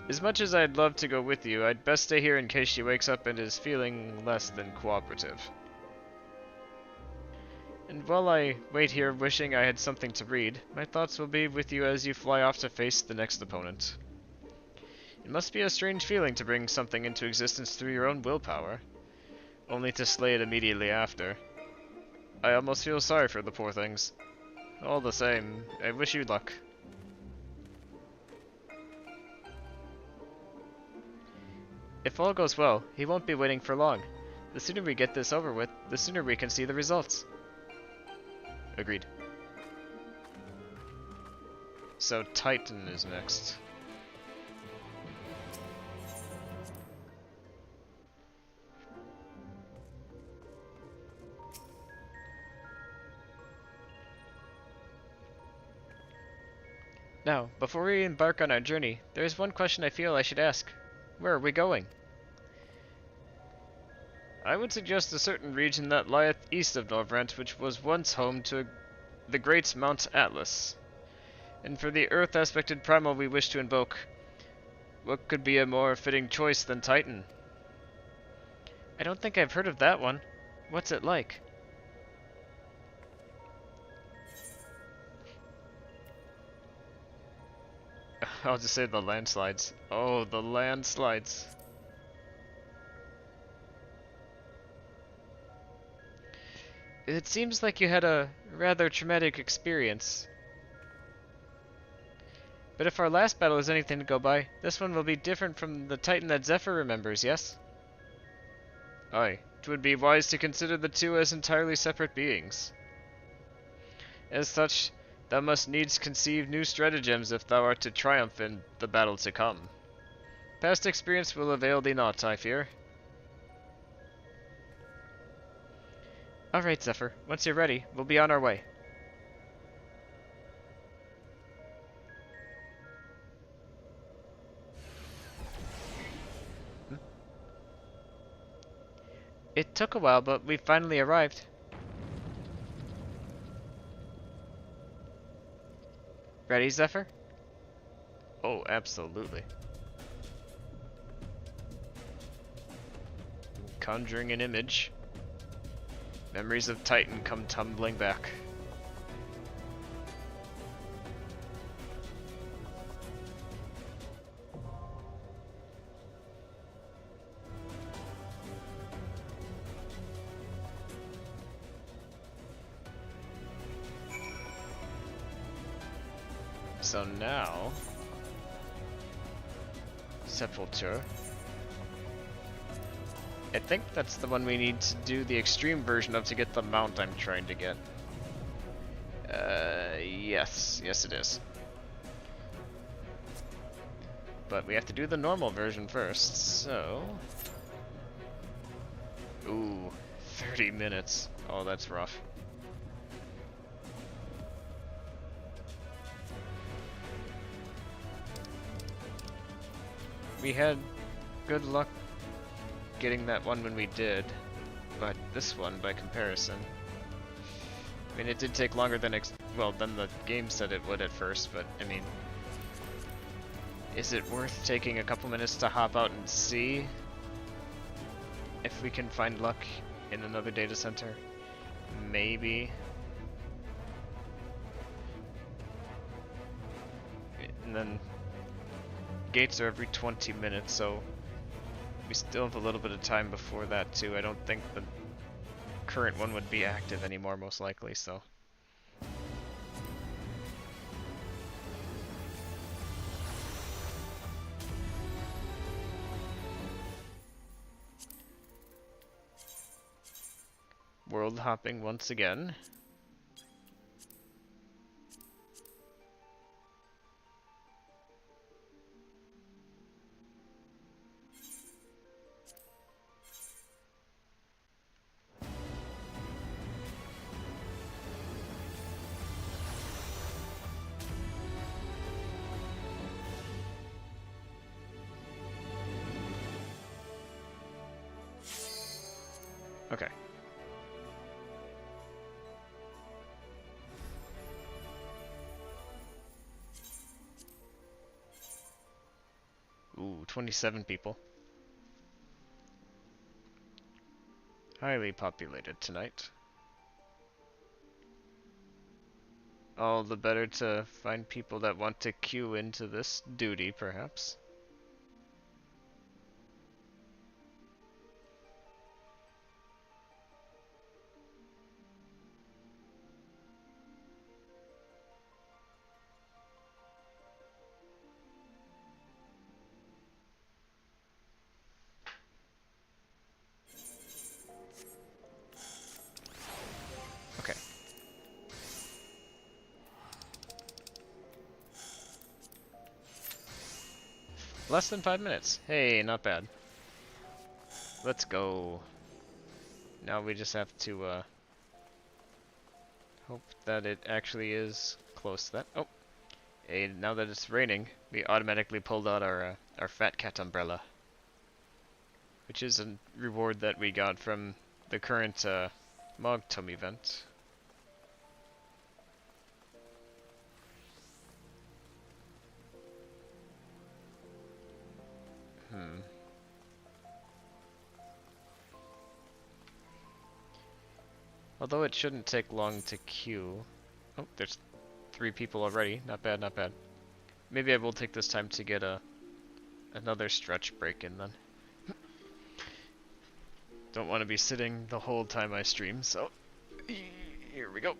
As much as I'd love to go with you, I'd best stay here in case she wakes up and is feeling less than cooperative. And while I wait here wishing I had something to read, my thoughts will be with you as you fly off to face the next opponent. It must be a strange feeling to bring something into existence through your own willpower, only to slay it immediately after. I almost feel sorry for the poor things. All the same, I wish you luck. If all goes well, he won't be waiting for long. The sooner we get this over with, the sooner we can see the results. Agreed. So Titan is next. Now, before we embark on our journey, there is one question I feel I should ask. Where are we going? I would suggest a certain region that lieth east of Norvrent, which was once home to the great Mount Atlas. And for the earth-aspected primal we wish to invoke, what could be a more fitting choice than Titan? I don't think I've heard of that one. What's it like? I'll just say the landslides. Oh, the landslides. It seems like you had a rather traumatic experience. But if our last battle is anything to go by, this one will be different from the Titan that Zephyr remembers, yes? Aye, 'twould be wise to consider the two as entirely separate beings. As such, thou must needs conceive new stratagems if thou art to triumph in the battle to come. Past experience will avail thee not, I fear. Alright, Zephyr. Once you're ready, we'll be on our way. It took a while, but we finally arrived. Ready, Zephyr? Oh, absolutely. Conjuring an image. Memories of Titan come tumbling back. so now... Sepulture. I think that's the one we need to do the extreme version of to get the mount I'm trying to get. Yes. Yes it is. But we have to do the normal version first, so... Ooh, 30 minutes. Oh, that's rough. We had good luck getting that one when we did, but this one, by comparison... I mean, it did take longer than than the game said it would at first, but, I mean... Is it worth taking a couple minutes to hop out and see if we can find luck in another data center? Maybe. And then gates are every 20 minutes, so we still have a little bit of time before that too. I don't think the current one would be active anymore, most likely, so. World hopping once again. Okay. Ooh, 27 people. Highly populated tonight. All the better to find people that want to queue into this duty, perhaps. Okay. Less than 5 minutes. Hey, not bad. Let's go. Now we just have to hope that it actually is close to that. Oh, hey, now that it's raining, we automatically pulled out our Fat Cat umbrella, which is a reward that we got from the current Mogtum event. Although it shouldn't take long to queue. Oh, there's 3 people already. Not bad, not bad. Maybe I will take this time to get another stretch break in then. Don't want to be sitting the whole time I stream, so here we go.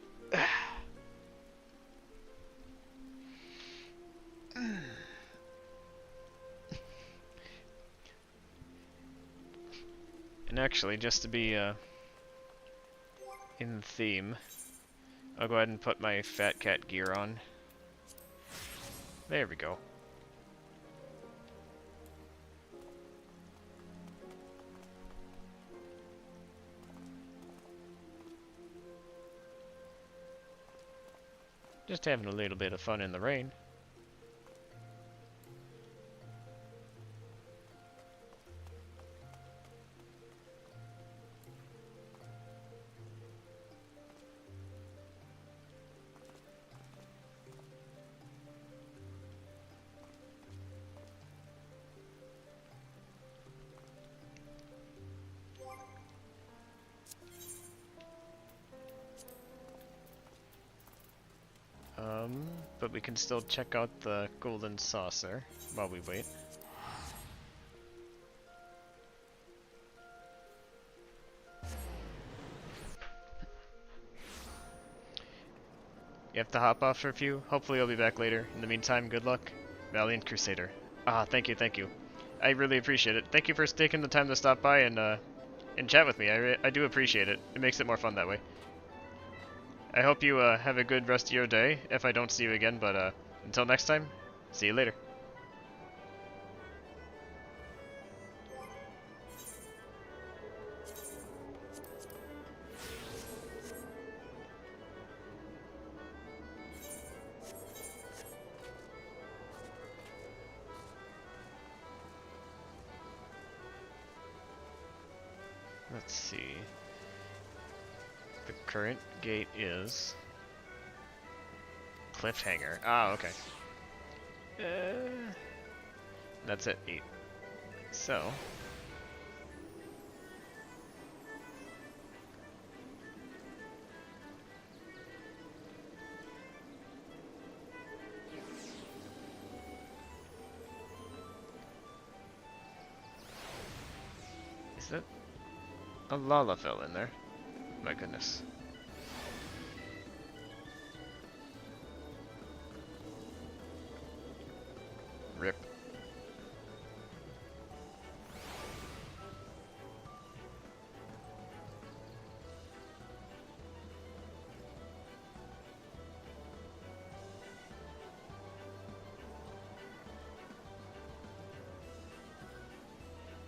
And actually, just to be in theme, I'll go ahead and put my Fat Cat gear on. There we go. Just having a little bit of fun in the rain. But we can still check out the golden saucer while we wait. Yep, have to hop off for a few. Hopefully I'll be back later. In the meantime, good luck. Valiant Crusader. Ah, thank you, thank you. I really appreciate it. Thank you for taking the time to stop by and chat with me. I do appreciate it. It makes it more fun that way. I hope you have a good rest of your day if I don't see you again, but until next time, see you later. Let's see. The current gate is Cliffhanger. Ah, okay. That's at 8. So is that a Lalafell in there? My goodness. Rip.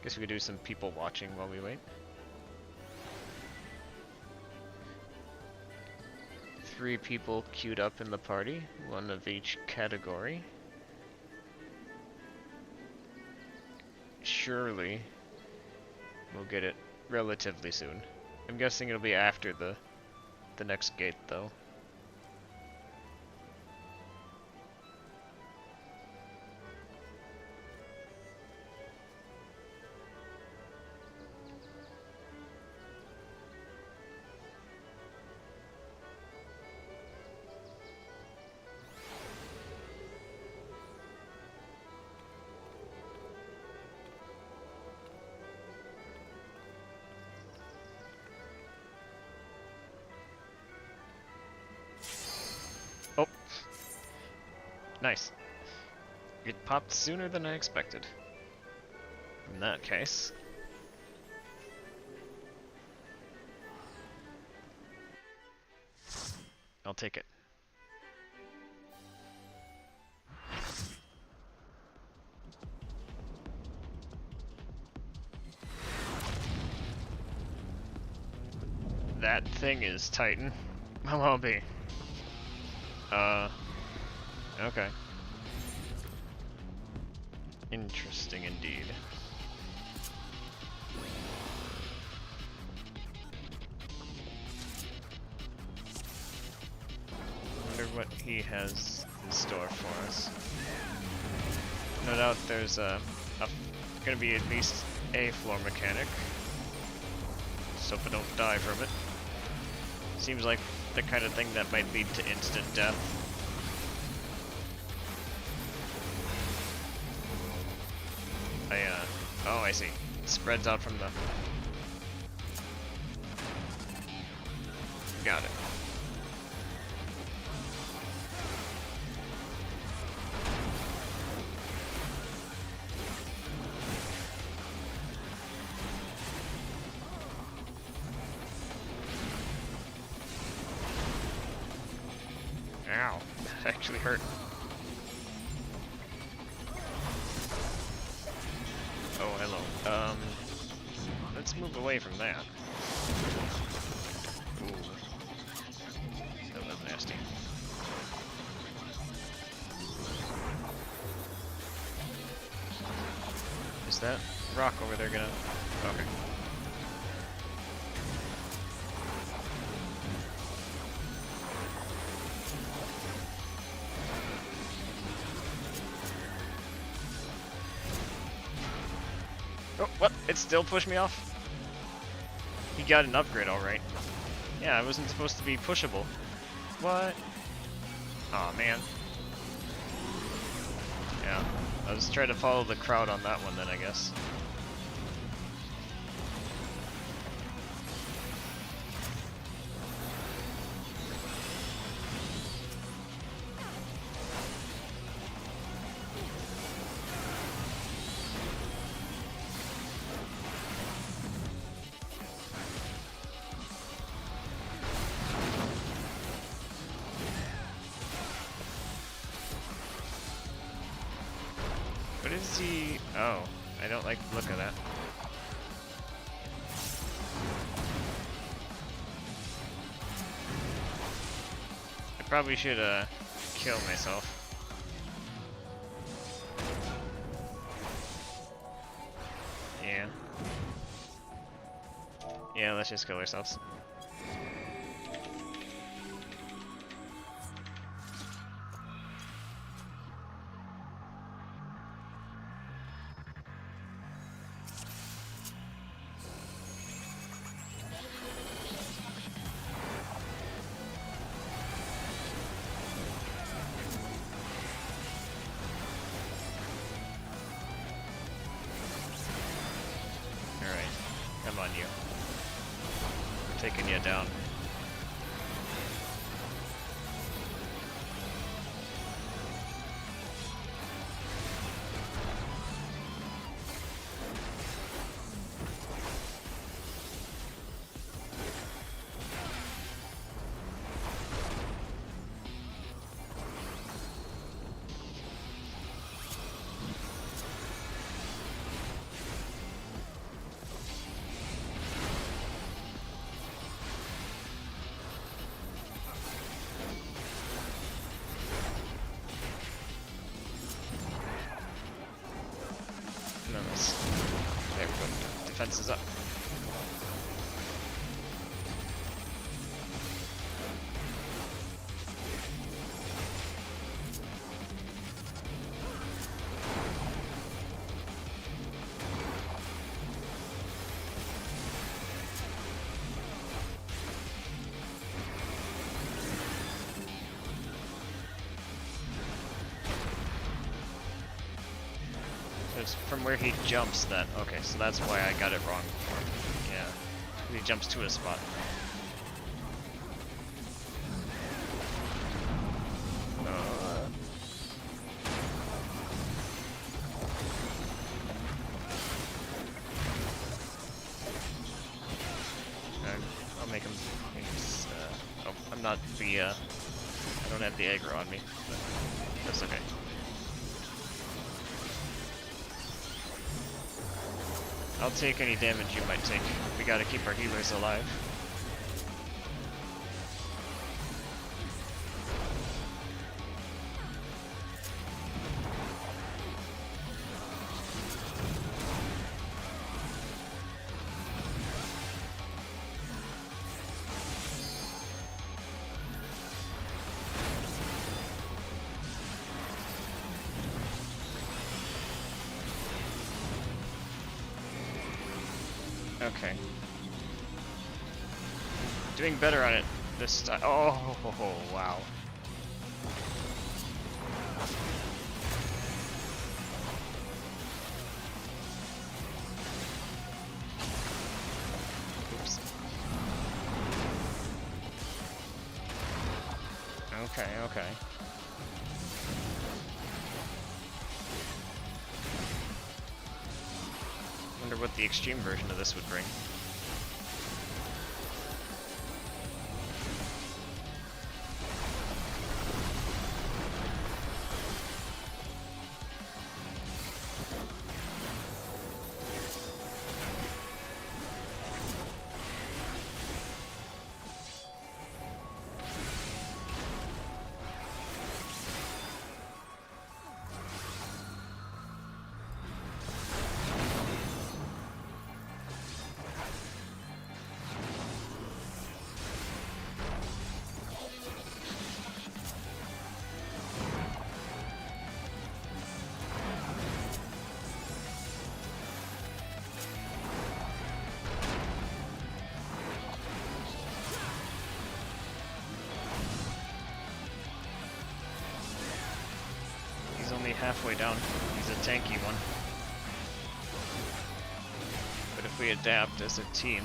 Guess we could do some people watching while we wait. 3 people queued up in the party, 1 of each category. Surely we'll get it relatively soon. I'm guessing it'll be after the next gate though. Oh, nice. It popped sooner than I expected. In that case, I'll take it. That thing is Titan. Well, I'll be. Okay. Interesting indeed. Wonder what he has in store for us. No doubt there's gonna be at least a floor mechanic. Just hope I don't die from it. Seems like the kind of thing that might lead to instant death. Oh, I see. It spreads out from the... Got it. Ow, that actually hurt. Oh, hello. Let's move away from that. Ooh. That was nasty. Is that rock over there gonna... Okay. Oh, what? It still pushed me off? He got an upgrade, alright. Yeah, I wasn't supposed to be pushable. What? Aw, man. Yeah, I was trying to follow the crowd on that one then, I guess. What is he? Oh, I don't like the look of that. I probably should kill myself. Yeah. Yeah, let's just kill ourselves. Come on, you. I'm taking you down. Nice. There we go. Defense is up. It's from where he jumps that. Okay, so that's why I got it wrong before. Yeah. He jumps to a spot. I'll make him. Oh, I'm not the. I don't have the aggro on me, but that's okay. I'll take any damage you might take. We gotta keep our healers alive. Okay. Doing better on it this time. Oh, wow. Oops. Okay, okay. Wonder what the extreme version of this would bring. Only halfway down. He's a tanky one. But if we adapt as a team...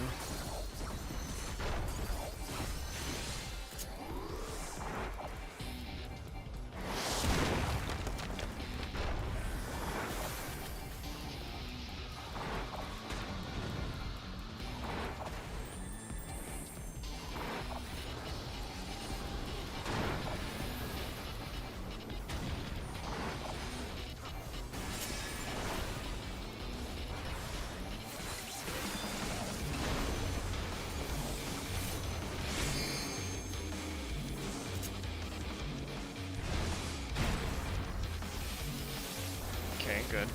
good.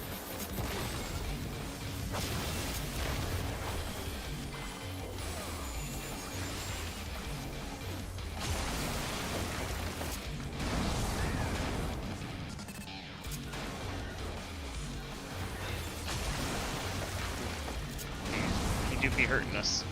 He do be hurting us.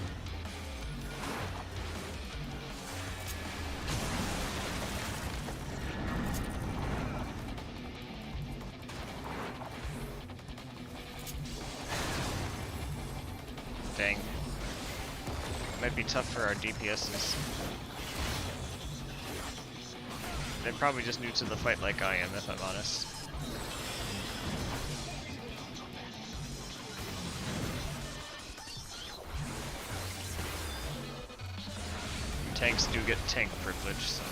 Dang. Might be tough for our DPSs. They're probably just new to the fight like I am, if I'm honest. Tanks do get tank privilege, so...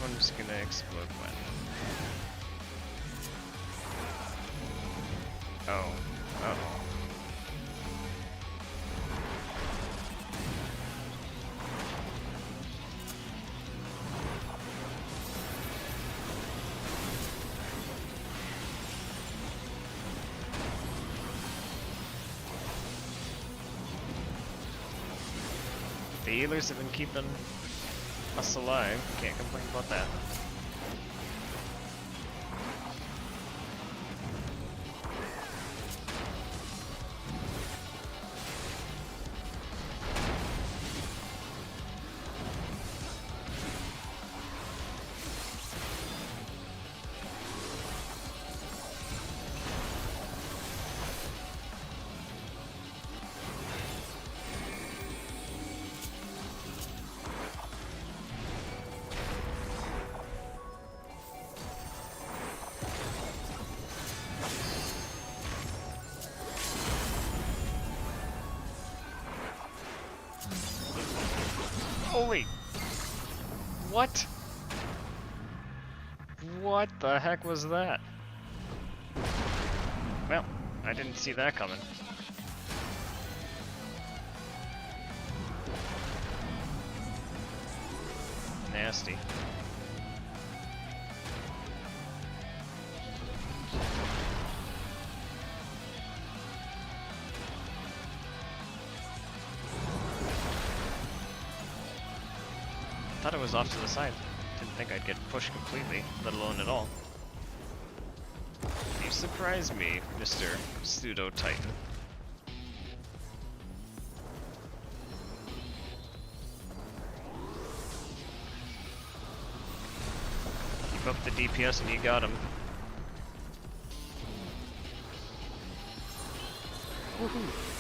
I'm just gonna explode when. Oh. Uh-oh. The healers have been keeping us alive, can't complain about that. Holy... What? What the heck was that? Well, I didn't see that coming. Nasty. I thought it was off to the side. Didn't think I'd get pushed completely, let alone at all. You surprised me, Mr. Pseudo-Titan. Keep up the DPS and you got him. Woohoo!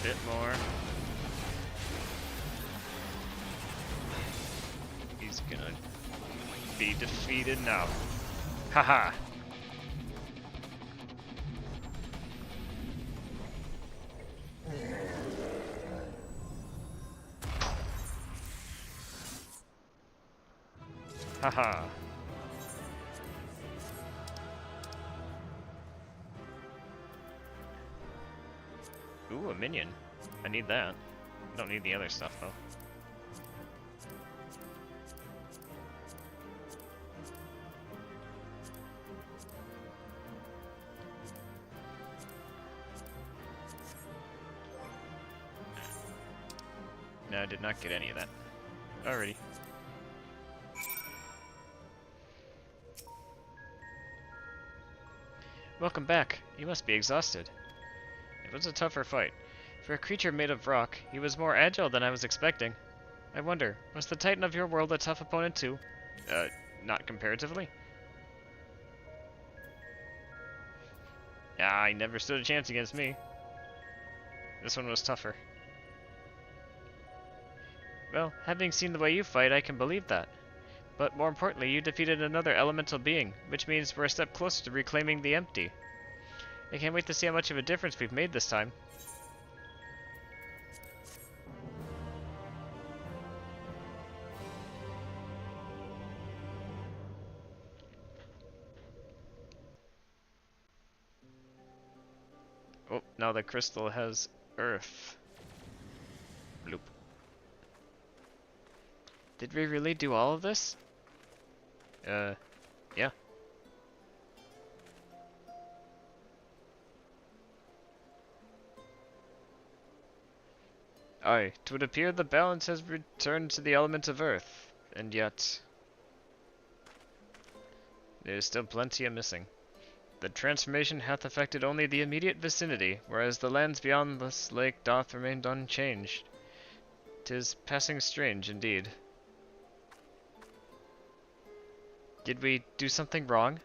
Bit more. He's gonna be defeated now. Haha. Haha. Ooh, a minion. I need that. I don't need the other stuff, though. No, I did not get any of that. Alrighty. Welcome back. You must be exhausted. It was a tougher fight. For a creature made of rock, he was more agile than I was expecting. I wonder, was the Titan of your world a tough opponent too? Not comparatively. Ah, he never stood a chance against me. This one was tougher. Well, having seen the way you fight, I can believe that. But more importantly, you defeated another elemental being, which means we're a step closer to reclaiming the empty. I can't wait to see how much of a difference we've made this time. Oh, now the crystal has earth. Bloop. Did we really do all of this? Yeah. Aye, it would appear the balance has returned to the element of earth, and yet there is still plenty missing. The transformation hath affected only the immediate vicinity, whereas the lands beyond this lake doth remain unchanged. 'Tis passing strange indeed. Did we do something wrong?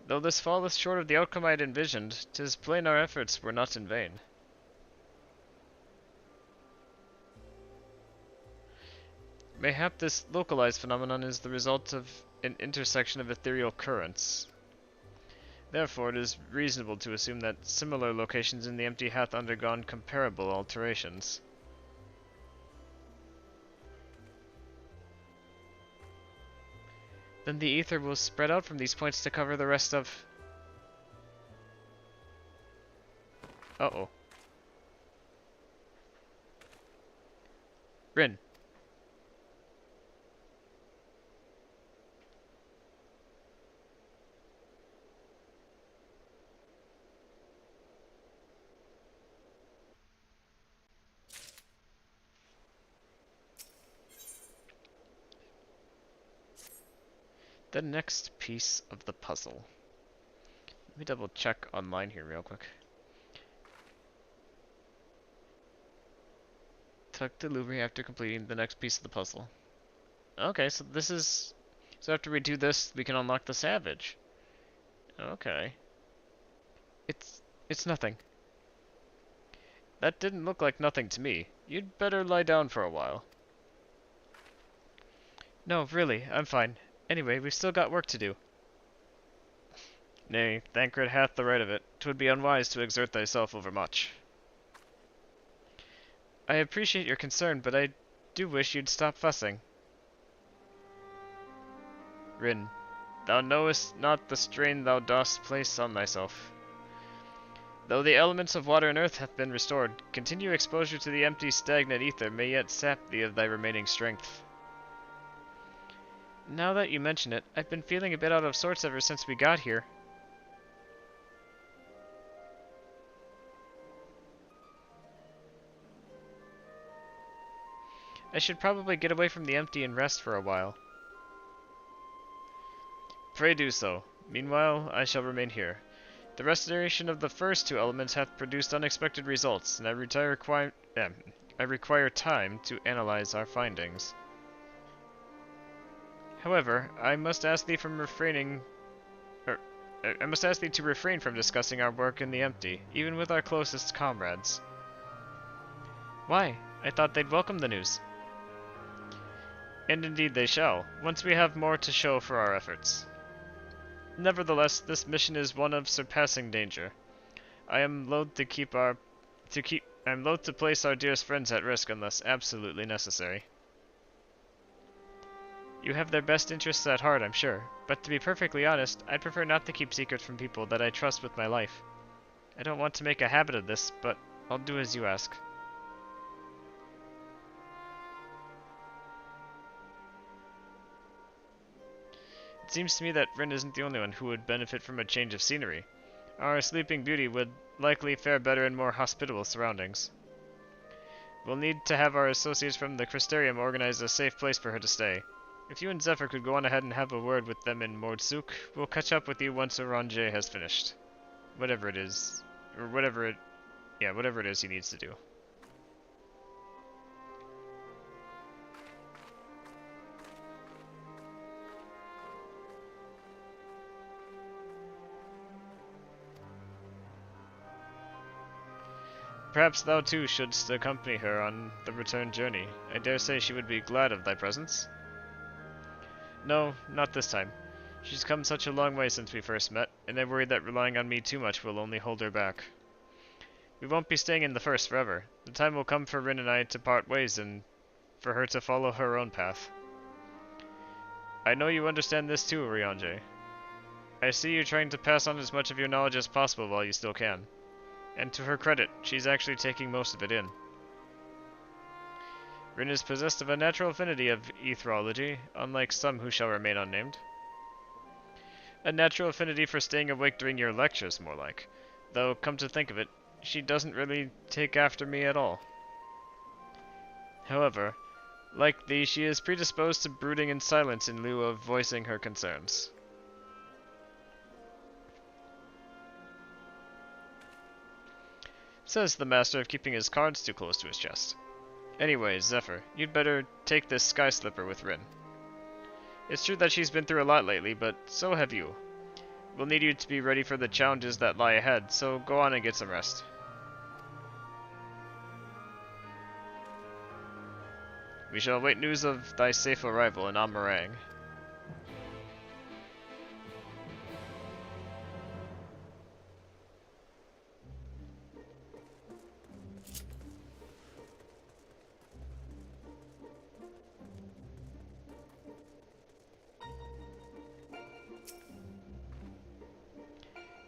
Though this falleth short of the outcome I had envisioned, 'tis plain our efforts were not in vain. Mayhap this localized phenomenon is the result of an intersection of ethereal currents. Therefore, it is reasonable to assume that similar locations in the empty hath undergone comparable alterations. Then the ether will spread out from these points to cover the rest of... Uh-oh. Rin. The next piece of the puzzle. Let me double check online here real quick. Tuck the Louvre after completing the next piece of the puzzle. Okay, so this is... So after we do this, we can unlock the Savage. Okay. It's nothing. That didn't look like nothing to me. You'd better lie down for a while. No, really, I'm fine. Anyway, we've still got work to do. Nay, Thancred hath the right of it. 'Twould be unwise to exert thyself overmuch. I appreciate your concern, but I do wish you'd stop fussing. Rin, thou knowest not the strain thou dost place on thyself. Though the elements of water and earth hath been restored, continued exposure to the empty, stagnant ether may yet sap thee of thy remaining strength. Now that you mention it, I've been feeling a bit out of sorts ever since we got here. I should probably get away from the empty and rest for a while. Pray do so. Meanwhile, I shall remain here. The restoration of the first two elements hath produced unexpected results, and I require time to analyze our findings. However, I must ask thee to refrain from discussing our work in the empty, even with our closest comrades. Why? I thought they'd welcome the news. And indeed they shall, once we have more to show for our efforts. Nevertheless, this mission is one of surpassing danger. I am loath to place our dearest friends at risk unless absolutely necessary. You have their best interests at heart, I'm sure, but to be perfectly honest, I'd prefer not to keep secrets from people that I trust with my life. I don't want to make a habit of this, but I'll do as you ask. It seems to me that Rin isn't the only one who would benefit from a change of scenery. Our Sleeping Beauty would likely fare better in more hospitable surroundings. We'll need to have our associates from the Crystarium organize a safe place for her to stay. If you and Zephyr could go on ahead and have a word with them in Mordsuk, we'll catch up with you once Orange has finished. Whatever it is. Or whatever it is he needs to do. Perhaps thou too shouldst accompany her on the return journey. I dare say she would be glad of thy presence. No, not this time. She's come such a long way since we first met, and I worry that relying on me too much will only hold her back. We won't be staying in the First forever. The time will come for Rin and I to part ways and for her to follow her own path. I know you understand this too, Ryanje. I see you trying to pass on as much of your knowledge as possible while you still can. And to her credit, she's actually taking most of it in. Rin is possessed of a natural affinity of etherology, unlike some who shall remain unnamed. A natural affinity for staying awake during your lectures, more like. Though, come to think of it, she doesn't really take after me at all. However, like thee, she is predisposed to brooding in silence in lieu of voicing her concerns. Says the master of keeping his cards too close to his chest. Anyways, Zephyr, you'd better take this sky slipper with Rin. It's true that she's been through a lot lately, but so have you. We'll need you to be ready for the challenges that lie ahead, so go on and get some rest. We shall await news of thy safe arrival in Amarang.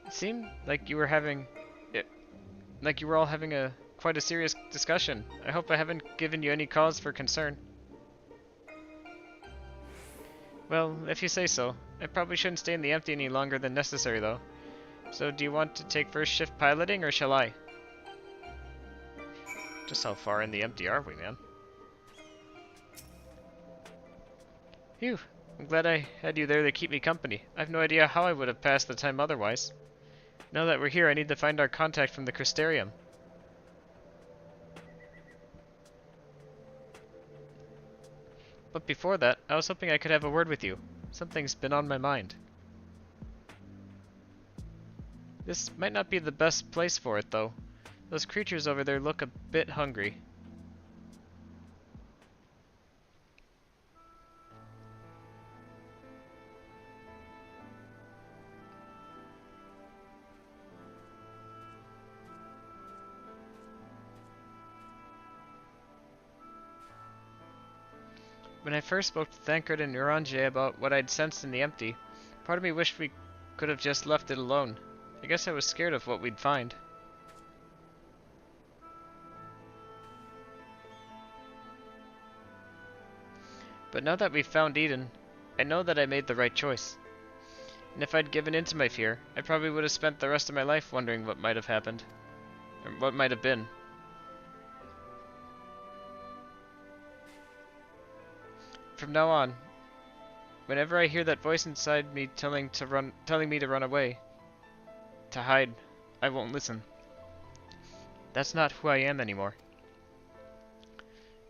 It seemed like you were all having quite a serious discussion. I hope I haven't given you any cause for concern. Well, if you say so. I probably shouldn't stay in the empty any longer than necessary, though. So, do you want to take first shift piloting, or shall I? Just how far in the empty are we, man? Phew. I'm glad I had you there to keep me company. I've no idea how I would have passed the time otherwise. Now that we're here, I need to find our contact from the Crystarium. But before that, I was hoping I could have a word with you. Something's been on my mind. This might not be the best place for it, though. Those creatures over there look a bit hungry. When I first spoke to Thancred and Uranje about what I'd sensed in the empty, part of me wished we could have just left it alone. I guess I was scared of what we'd find. But now that we've found Eden, I know that I made the right choice. And if I'd given in to my fear, I probably would have spent the rest of my life wondering what might have happened. Or what might have been. From now on, whenever I hear that voice inside me telling me to run away, to hide, I won't listen. That's not who I am anymore.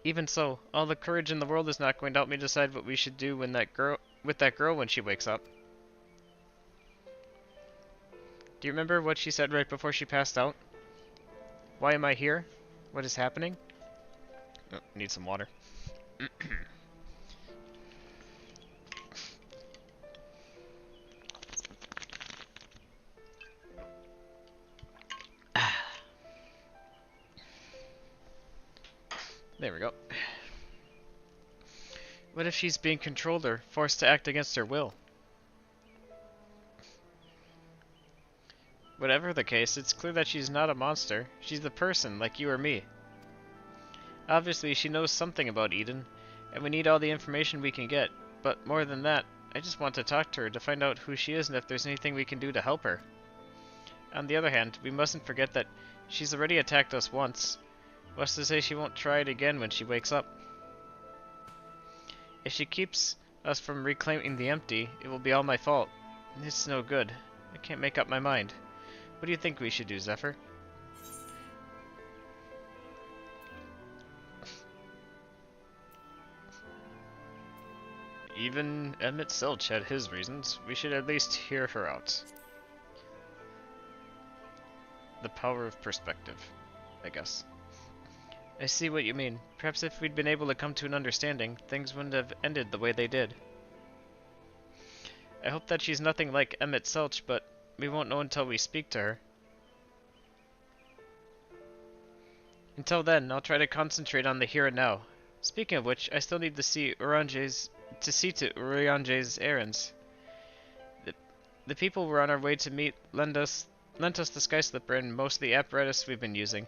Even so, all the courage in the world is not going to help me decide what we should do with that girl when she wakes up. Do you remember what she said right before she passed out? Why am I here? What is happening? Oh, need some water. There we go. What if she's being controlled or forced to act against her will? Whatever the case, it's clear that she's not a monster. She's a person, like you or me. Obviously, she knows something about Eden, and we need all the information we can get. But more than that, I just want to talk to her to find out who she is and if there's anything we can do to help her. On the other hand, we mustn't forget that she's already attacked us once. What's to say she won't try it again when she wakes up? If she keeps us from reclaiming the empty, it will be all my fault. It's no good. I can't make up my mind. What do you think we should do, Zephyr? Even Emmett Selch had his reasons. We should at least hear her out. The power of perspective. I guess. I see what you mean. Perhaps if we'd been able to come to an understanding, things wouldn't have ended the way they did. I hope that she's nothing like Emmett Selch, but we won't know until we speak to her. Until then, I'll try to concentrate on the here and now. Speaking of which, I still need to see to Uriange's errands. The people we're on our way to meet lent us the Sky Slipper and most of the apparatus we've been using.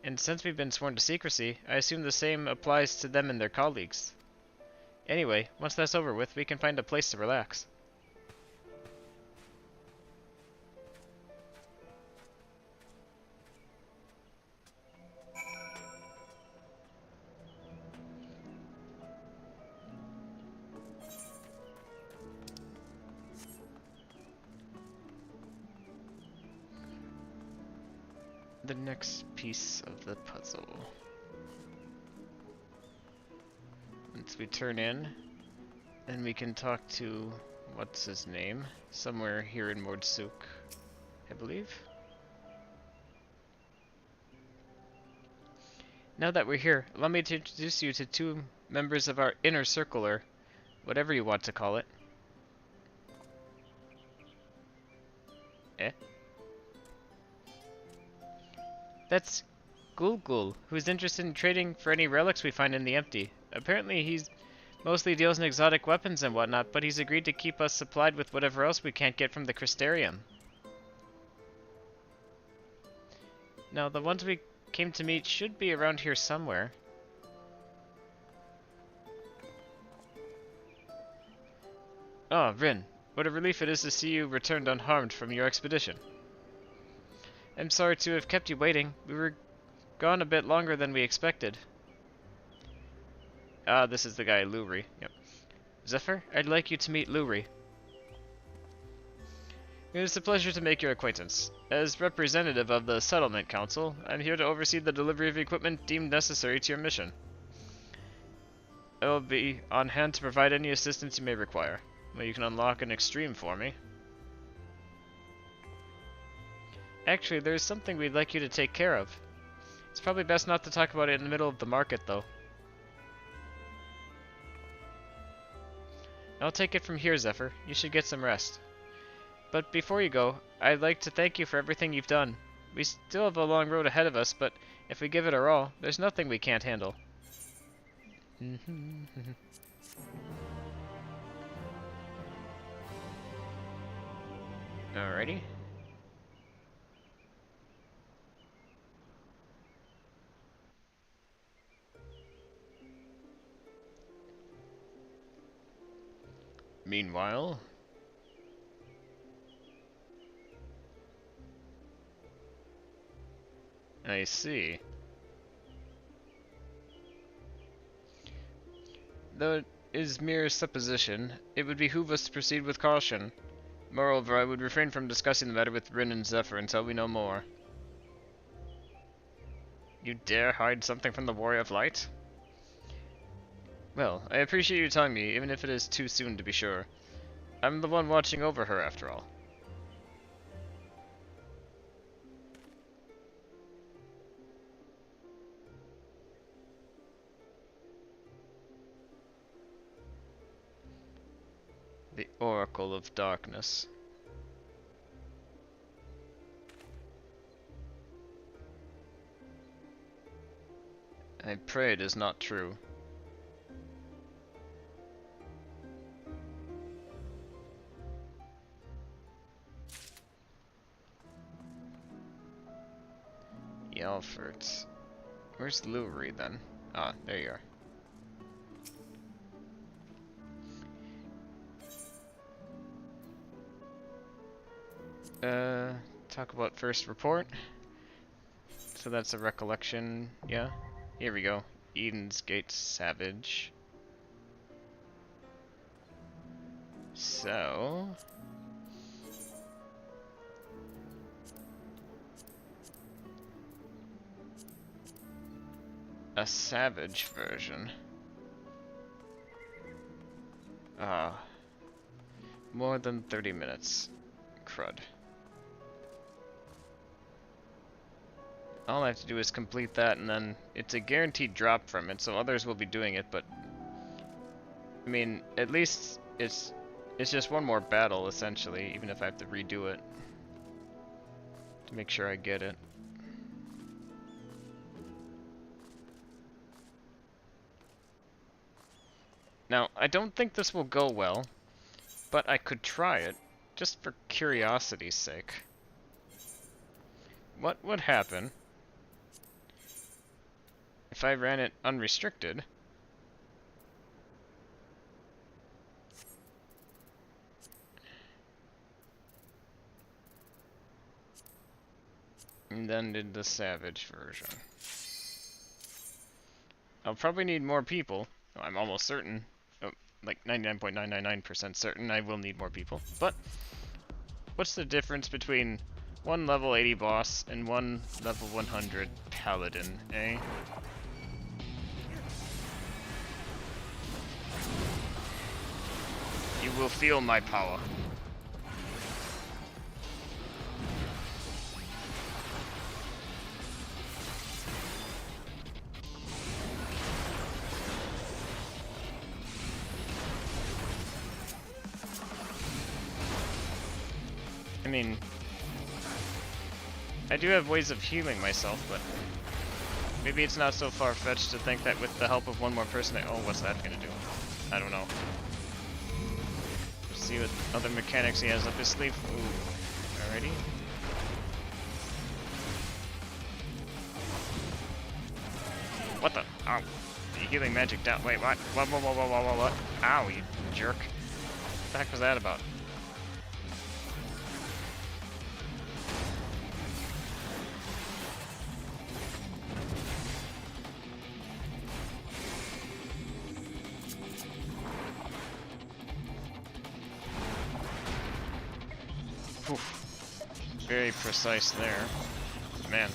And since we've been sworn to secrecy, I assume the same applies to them and their colleagues. Anyway, once that's over with, we can find a place to relax. The next piece of the puzzle. Once we turn in, then we can talk to, what's his name? Somewhere here in Mordsuk, I believe. Now that we're here, allow me to introduce you to two members of our inner circle, or whatever you want to call it. Eh? That's Gulgul, who's interested in trading for any relics we find in the empty. Apparently he's mostly deals in exotic weapons and whatnot, but he's agreed to keep us supplied with whatever else we can't get from the Crystarium. Now, the ones we came to meet should be around here somewhere. Oh, Rin, what a relief it is to see you returned unharmed from your expedition. I'm sorry to have kept you waiting. We were gone a bit longer than we expected. Ah, this is the guy, Luri. Yep. Zephyr, I'd like you to meet Luri. It is a pleasure to make your acquaintance. As representative of the Settlement Council, I'm here to oversee the delivery of equipment deemed necessary to your mission. I will be on hand to provide any assistance you may require. Well, you can unlock an extreme for me. Actually, there's something we'd like you to take care of. It's probably best not to talk about it in the middle of the market, though. I'll take it from here, Zephyr. You should get some rest. But before you go, I'd like to thank you for everything you've done. We still have a long road ahead of us, but if we give it our all, there's nothing we can't handle. Alrighty. Meanwhile, I see. Though it is mere supposition, it would behoove us to proceed with caution. Moreover, I would refrain from discussing the matter with Rin and Zephyr until we know more. You dare hide something from the Warrior of Light? Well, I appreciate you telling me, even if it is too soon to be sure. I'm the one watching over her, after all. The Oracle of Darkness. I pray it is not true. Yelfort. Where's Luri then? Ah, there you are. Talk about first report. So that's a recollection, yeah? Here we go. Eden's Gate Savage. So... a savage version. More than 30 minutes. Crud. all I have to do is complete that, and then it's a guaranteed drop from it, so others will be doing it, but I mean, at least it's just one more battle, essentially, even if I have to redo it to make sure I get it. Now, I don't think this will go well, but I could try it, just for curiosity's sake. What would happen if I ran it unrestricted? And then did the Savage version. I'll probably need more people. I'm almost certain, like 99.999% certain I will need more people. But what's the difference between one level 80 boss and one level 100 Paladin, eh? You will feel my power. I mean, I do have ways of healing myself, but maybe it's not so far-fetched to think that with the help of one more person, oh, what's that gonna do? I don't know. Let's see what other mechanics he has up his sleeve. Ooh, alrighty. What the? Ow. The healing magic down. Wait, what? What? Ow, you jerk. What the heck was that about? Oof. Very precise there. Man.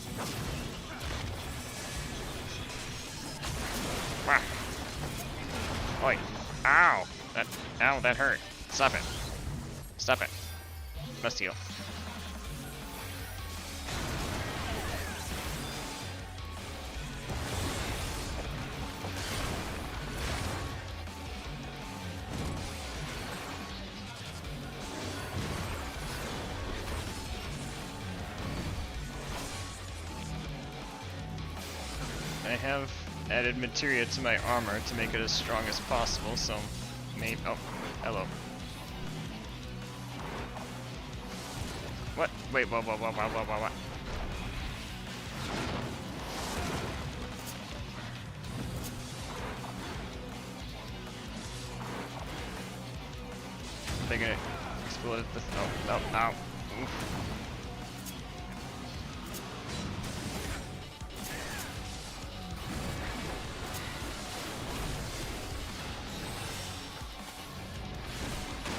Wow. Oi. Ow. Ow, that hurt. Stop it. Stop it. Must heal. I have added materia to my armor to make it as strong as possible, so maybe... Oh, hello. What? Wait, what? They're gonna explode at the... Oh, no, ow. Oof.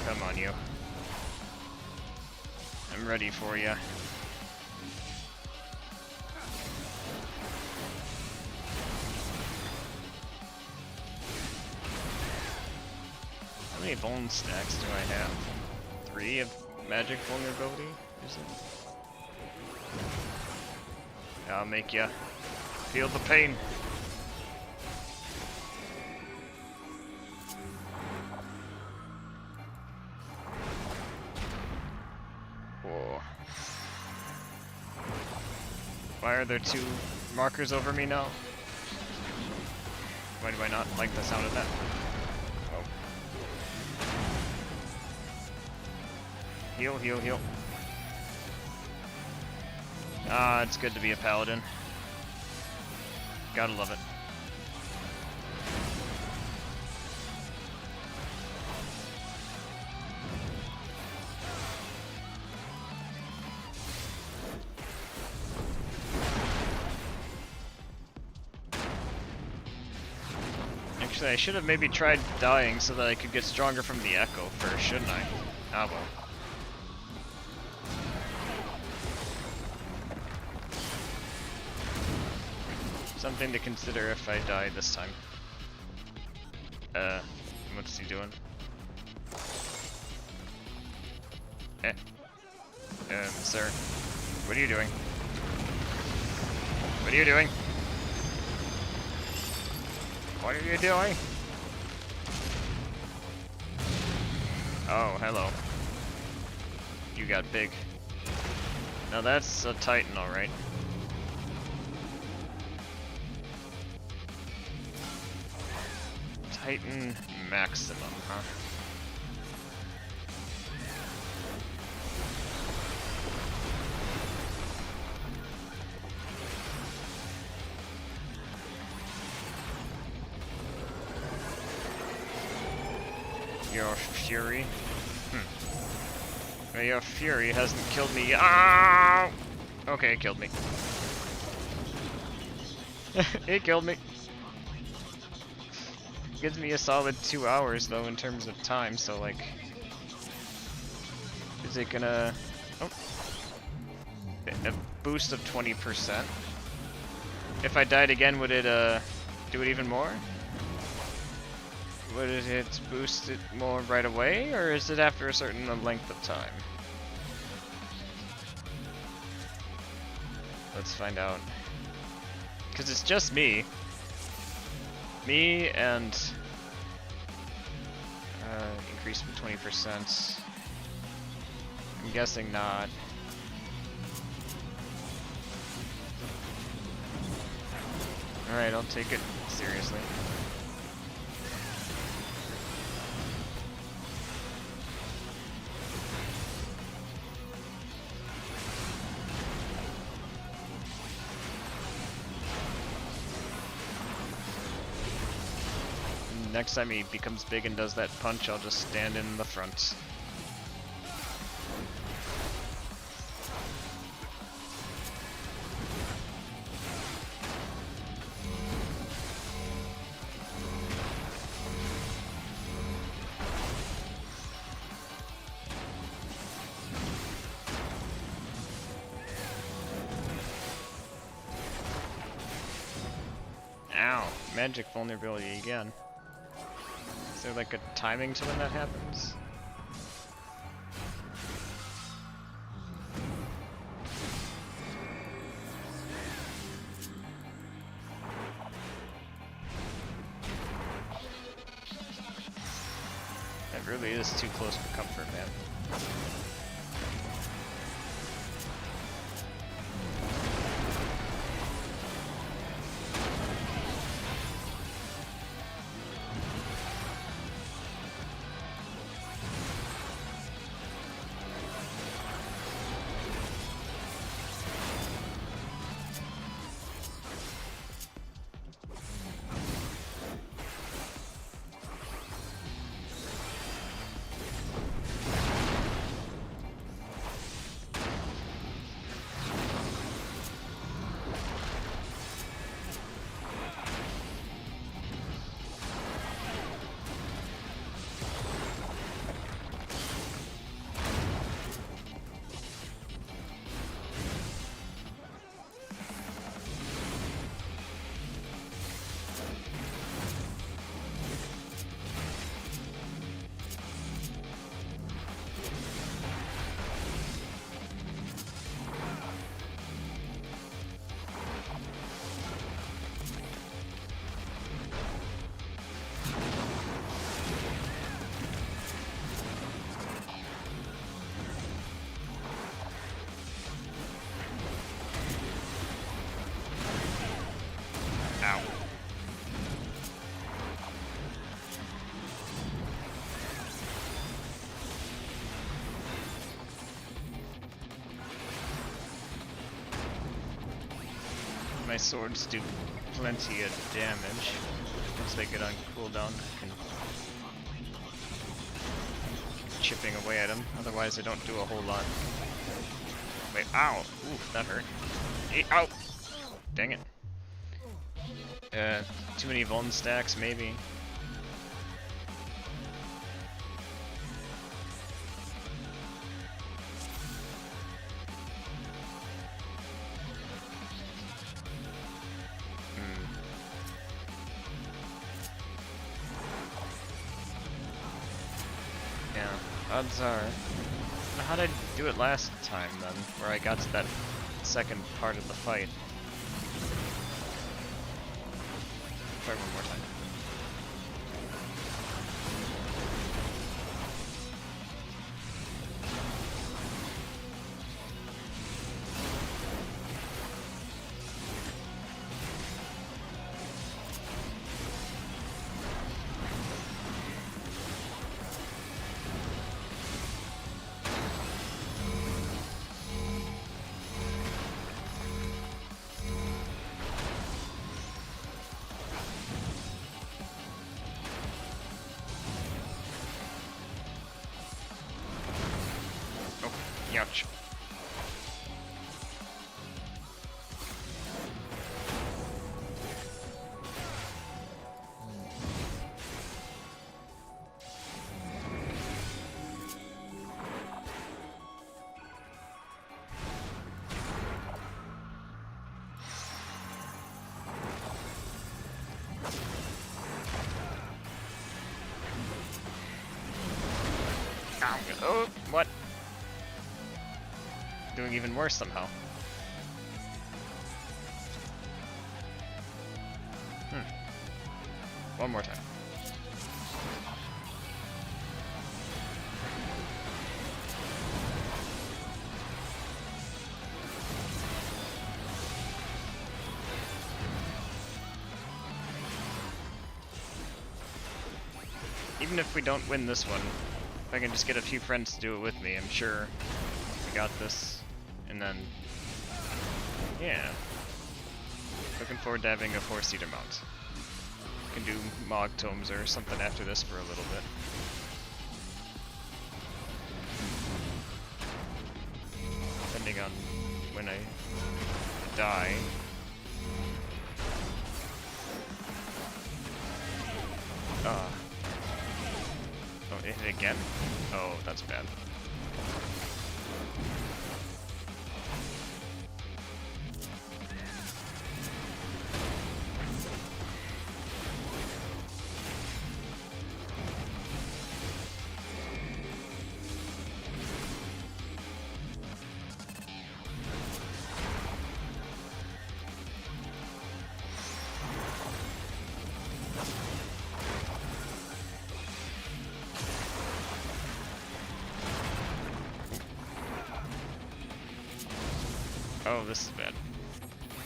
Come on, you. I'm ready for you. How many bone stacks do I have? 3 of magic vulnerability? Is it? I'll make you feel the pain. Why are there 2 markers over me now? Why do I not like the sound of that? Oh. Heal, heal, heal. Ah, it's good to be a paladin. Gotta love it. Actually, I should have maybe tried dying so that I could get stronger from the echo first, shouldn't I? Ah, well. Something to consider if I die this time. What's he doing? Sir. What are you doing? What are you doing? What are you doing? Oh, hello. You got big. Now that's a Titan, alright. Titan maximum, huh? Your fury? Well, your fury hasn't killed me yet. Ah! Okay, it killed me. It killed me. Gives me a solid 2 hours though in terms of time, so like, is it gonna? Oh, a boost of 20%. If I died again, would it do it even more? Would it boost it more right away, or is it after a certain length of time? Let's find out. Because it's just me. Me and increase from 20%. I'm guessing not. Alright, I'll take it seriously. Next time he becomes big and does that punch, I'll just stand in the front. Ow! Magic vulnerability again. Is there like a timing to when that happens? That really is too close for comfort, man. Ow. My swords do plenty of damage. Once they get on cooldown, I can keep chipping away at them. Otherwise, I don't do a whole lot. Wait, ow! Ooh, that hurt. Ow! Dang it. Too many vuln stacks, maybe. Yeah, odds are. How did I do it last time then, where I got to that second part of the fight? try one more time. Ouch. Oh, what? Doing even worse somehow. One more time. Even if we don't win this one, if I can just get a few friends to do it with me, I'm sure we got this. And then, yeah. Looking forward to having a 4-seater mount. We can do Mog Tomes or something after this for a little bit. Depending on when I die. Oh, it hit again? Oh, that's bad. Oh, this is bad.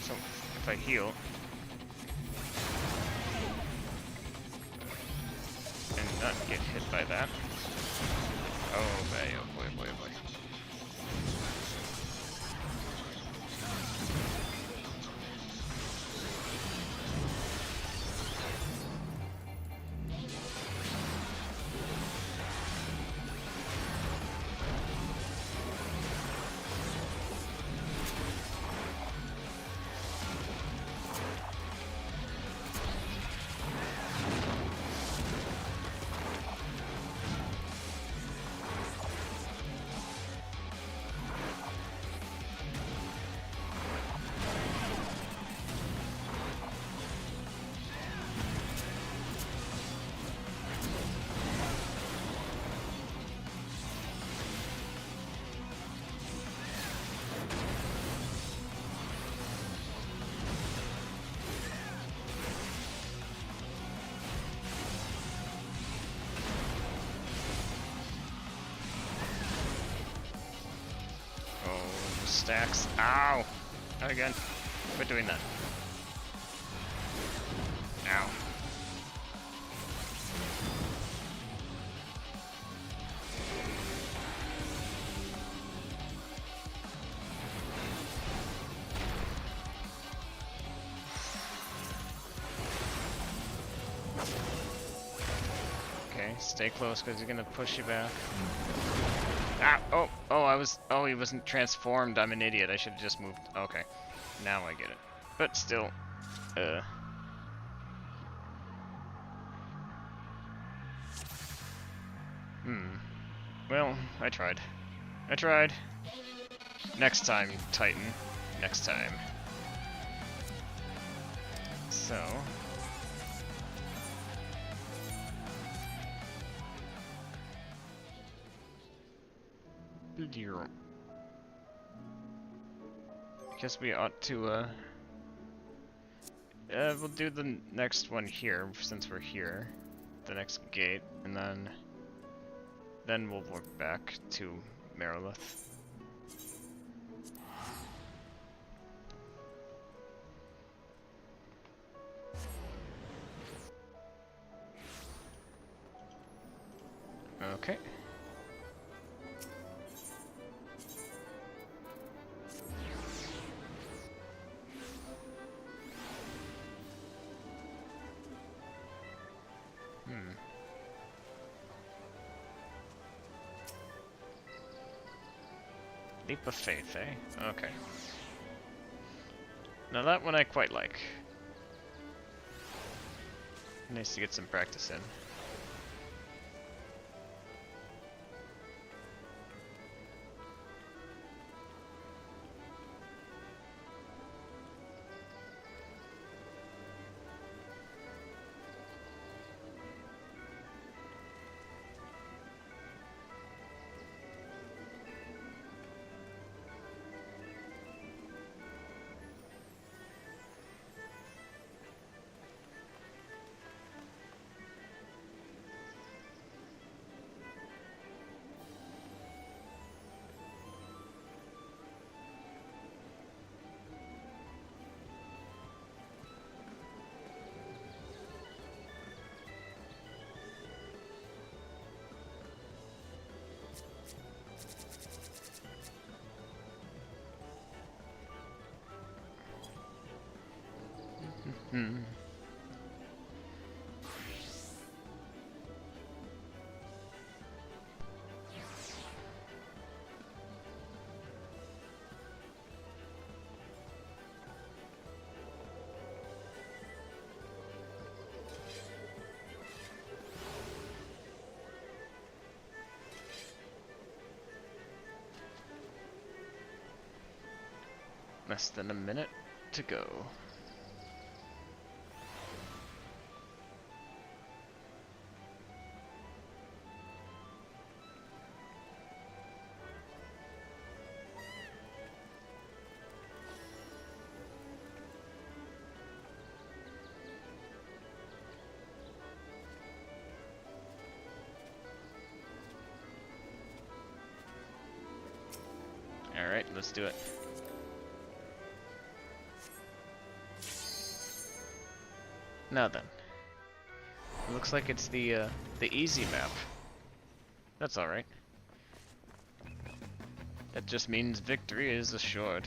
So, if I heal... and not get hit by that... Oh, boy, oh boy, oh boy, oh boy. Stacks. Ow! Not again. Quit doing that. Ow. Okay, stay close because he's gonna push you back. Ah! Oh, he wasn't transformed. I'm an idiot. I should have just moved. Okay. Now I get it. But still, Well, I tried. I tried. Next time, Titan. Next time. So... I guess we ought to, We'll do the next one here, since we're here. The next gate, and then we'll work back to Marilith. Okay. Leap of Faith, eh? Okay. Now that one I quite like. Nice to get some practice in. Less than a minute to go. Alright, let's do it. Now then. It looks like it's the easy map. That's alright. That just means victory is assured.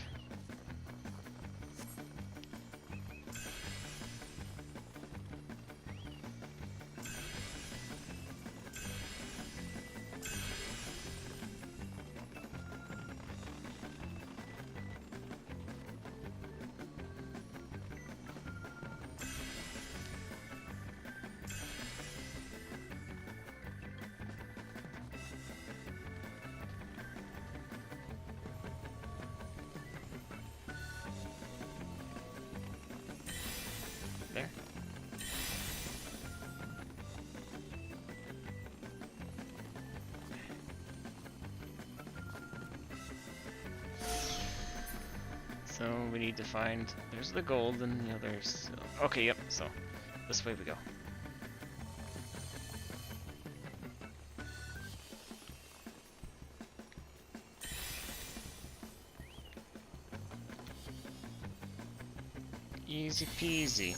There. So we need to find, there's the gold and the others. Okay, yep, so this way we go. Easy peasy.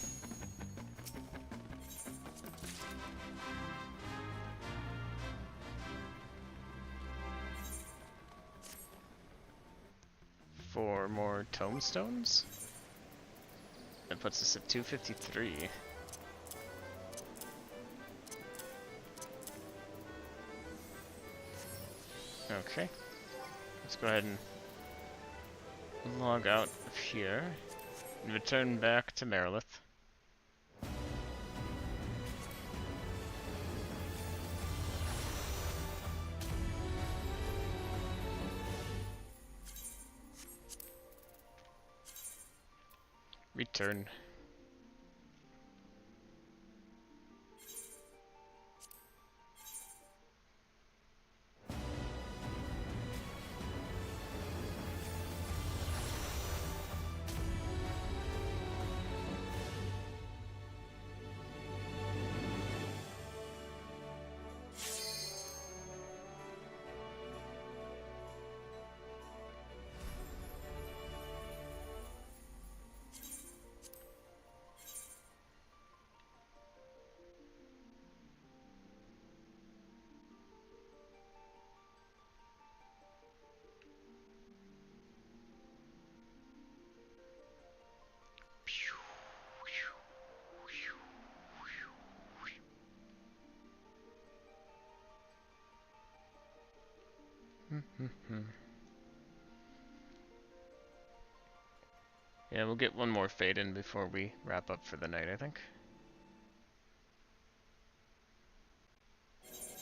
Four more tomestones? That puts us at 253. Okay. Let's go ahead and log out of here and return back to Marilith. Return. Yeah, we'll get one more fade in before we wrap up for the night, I think.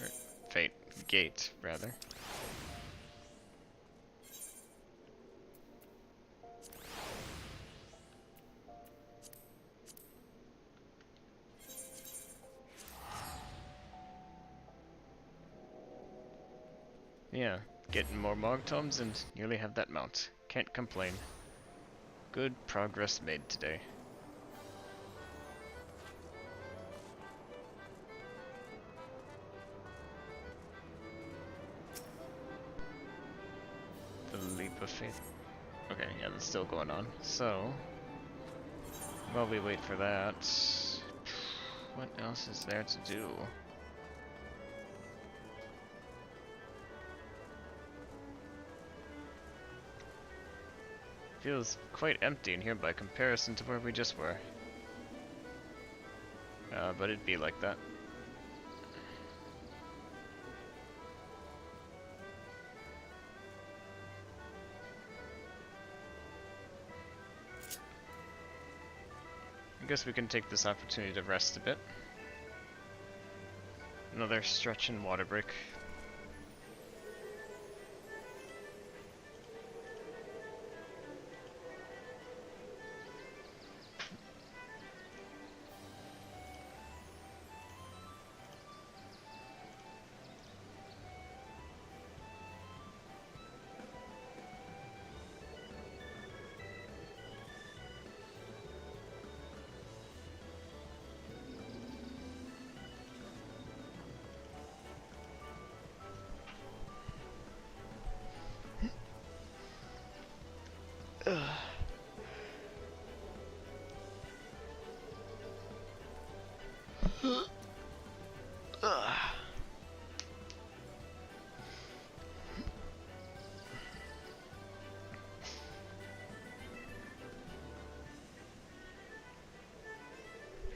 Or fate, gate, rather. Yeah, getting more Mog Tomes and nearly have that mount. Can't complain. Good progress made today. The leap of faith. Okay, yeah, that's still going on. So, while we wait for that, what else is there to do? Feels quite empty in here by comparison to where we just were. But it'd be like that. I guess we can take this opportunity to rest a bit. Another stretch and water break.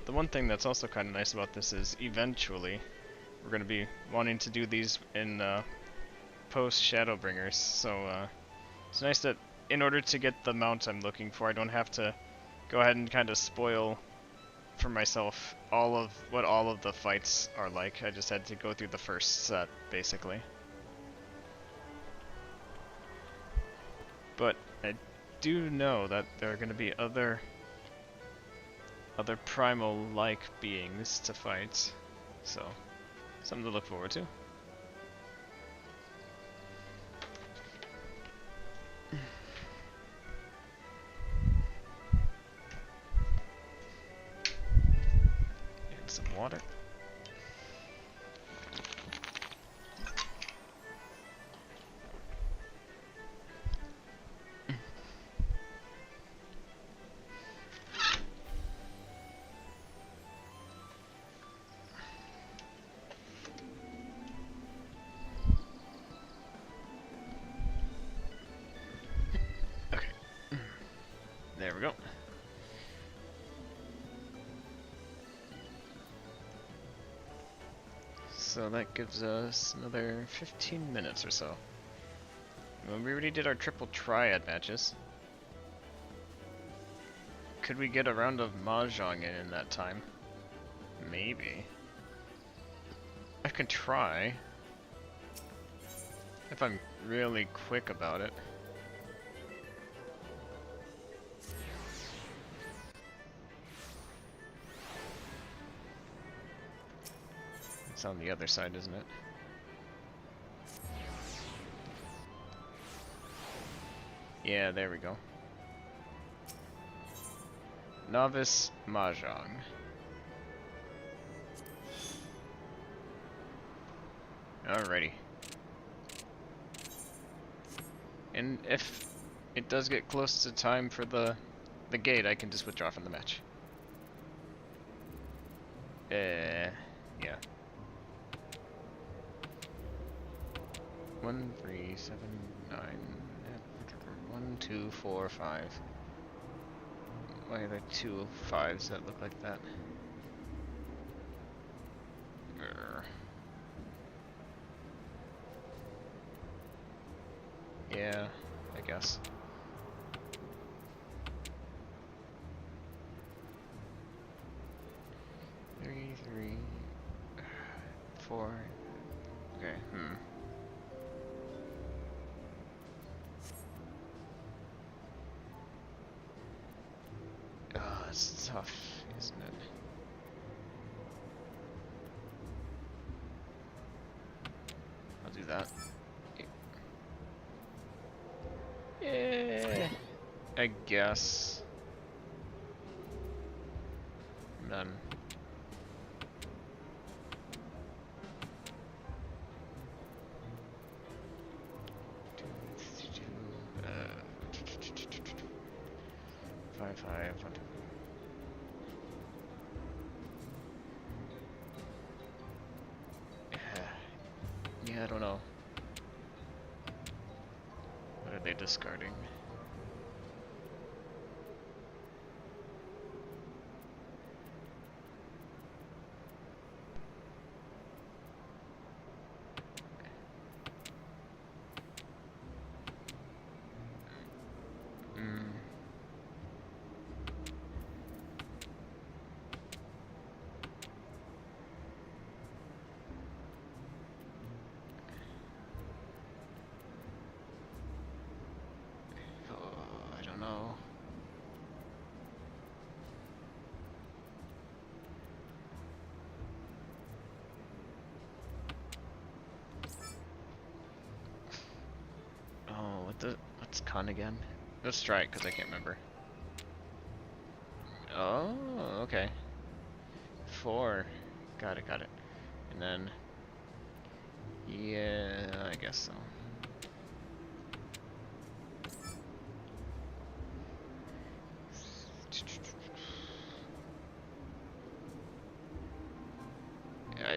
The one thing that's also kind of nice about this is eventually we're going to be wanting to do these in post Shadowbringers, so it's nice that in order to get the mount I'm looking for, I don't have to go ahead and kind of spoil for myself all of the fights are like. I just had to go through the first set, basically. But I do know that there are going to be other primal-like beings to fight, so something to look forward to. And some water. There we go. So that gives us another 15 minutes or so. Well, we already did our triple triad matches. Could we get a round of Mahjong in that time? Maybe. I could try. If I'm really quick about it. It's on the other side, isn't it? Yeah, there we go. Novice Mahjong. Alrighty. And if it does get close to time for the gate, I can just withdraw from the match. Yeah. 1, 3, 7, 9, 1, 2, 4, 5. Why are there 2 5s that look like that? Grr. Yeah, I guess. Three, 4. Okay, Oh, it's tough, isn't it? I'll do that. Yeah, I guess. None. Five. Yeah, I don't know. What are they discarding? I don't know. Oh, what's con again? Let's try it because I can't remember. Oh, okay. 4. Got it. And then, yeah, I guess so.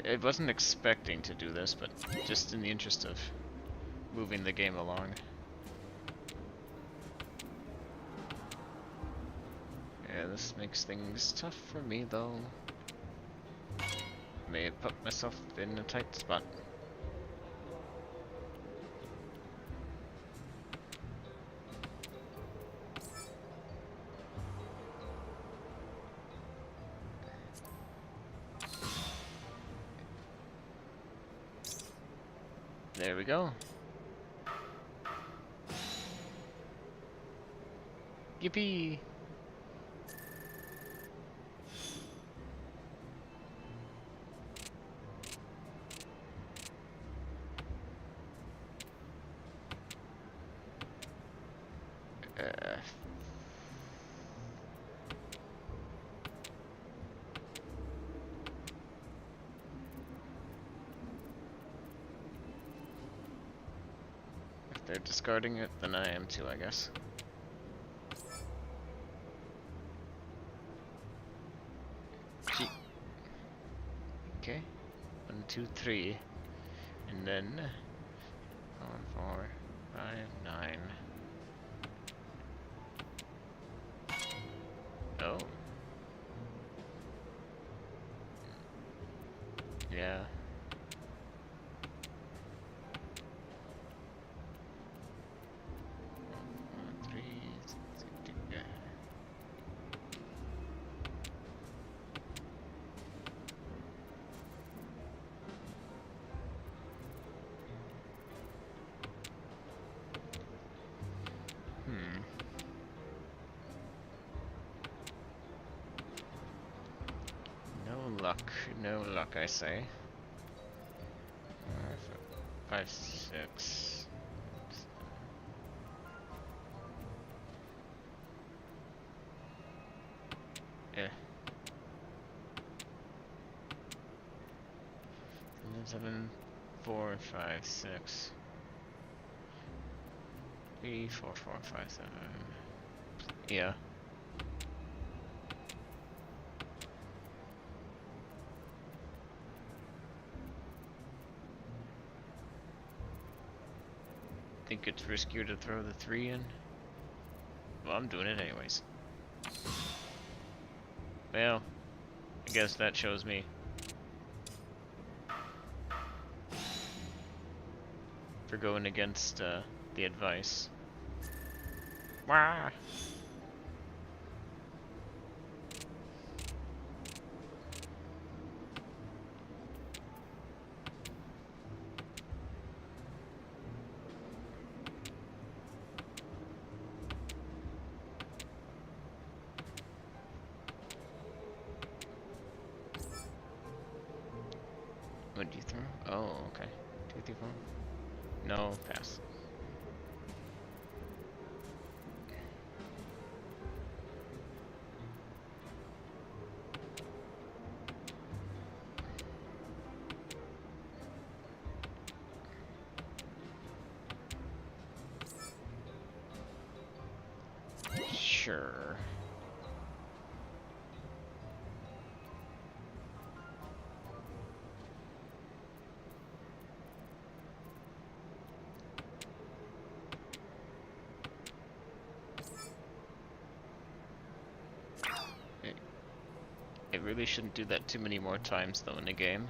I wasn't expecting to do this, but just in the interest of moving the game along. Yeah, this makes things tough for me, though. May have put myself in a tight spot. There we go. Yippee! If they're discarding it, then I am too, I guess. Gee. Okay. 1, 2, 3. And then 1, 4, 5, 9. Oh. Yeah. No luck, I say. 5, 6. Yeah. 7, 4, 5, 6. 3, 4, 4, 5, 7. Yeah. Think it's riskier to throw the 3 in? Well, I'm doing it anyways. Well, I guess that shows me. For going against the advice. Wah! What do you throw? Oh, okay. 2, 3, 4. No, pass. Sure. It really shouldn't do that too many more times though in a game.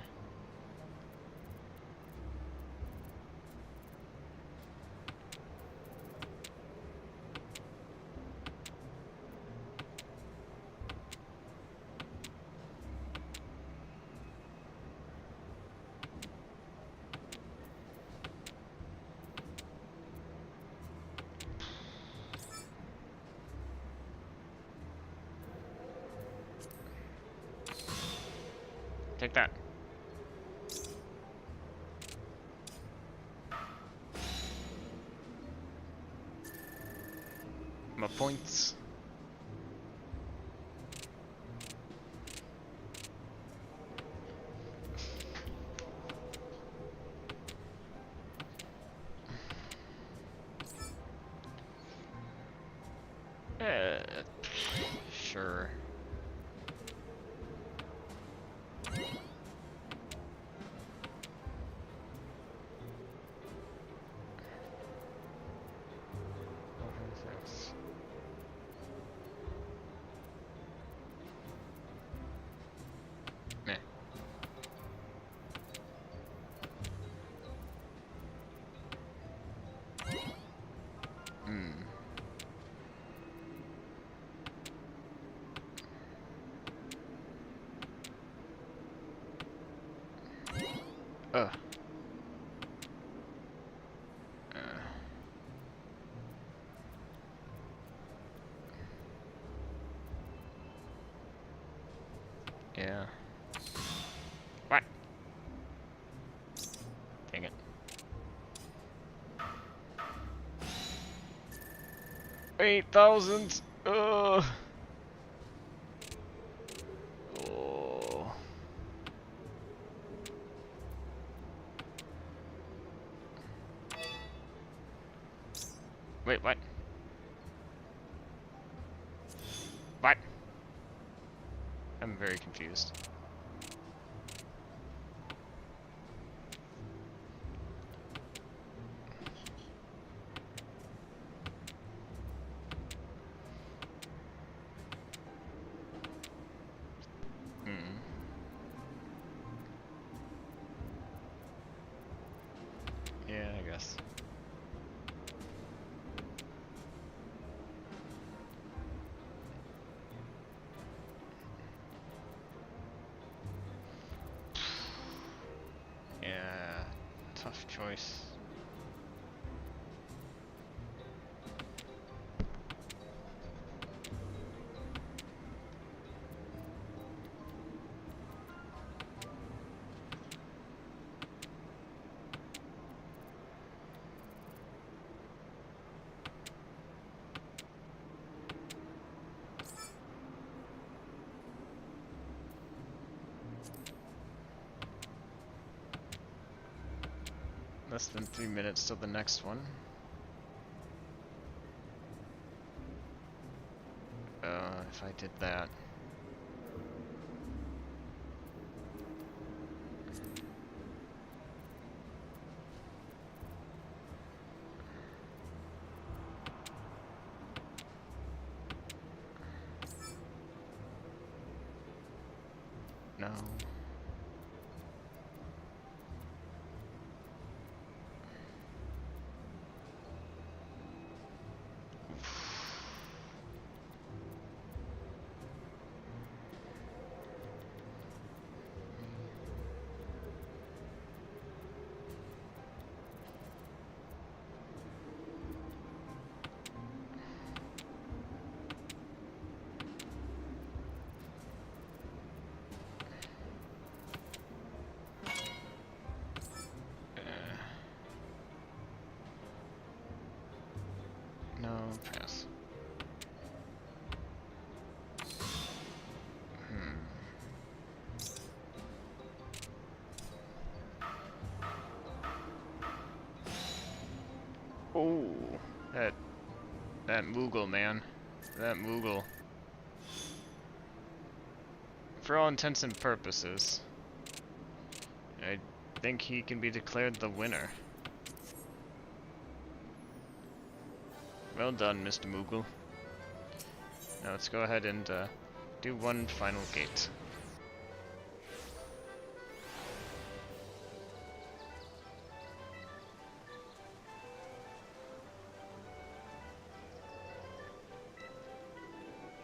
Take that. My points. Sure. Meh. Ugh. Yeah. What? Dang it. $8,000. Ugh. Oh. Wait, what? What? I'm very confused. Yeah, I guess. Yeah, tough choice. Less than 3 minutes till the next one. If I did that. No. That Moogle, man. That Moogle. For all intents and purposes, I think he can be declared the winner. Well done, Mr. Moogle. Now let's go ahead and do one final gate.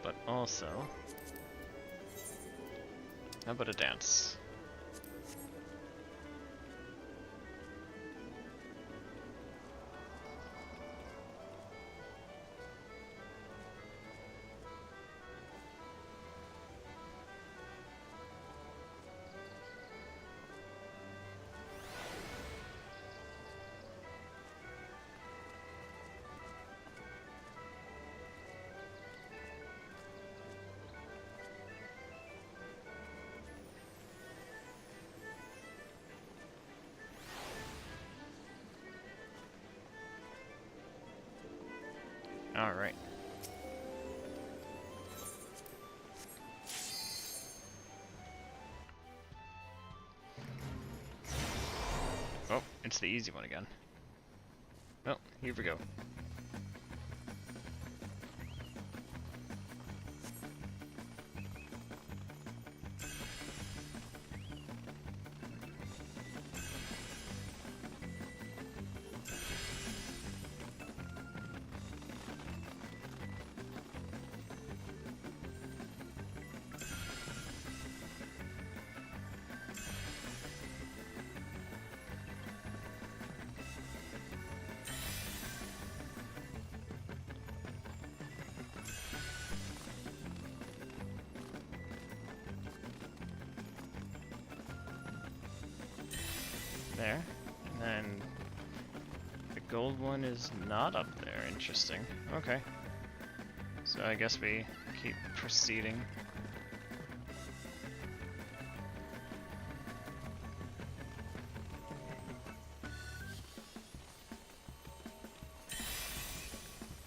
But also, how about a dance? Alright. Oh, it's the easy one again. Oh, here we go. There. And then the gold one is not up there. Interesting. Okay. So I guess we keep proceeding.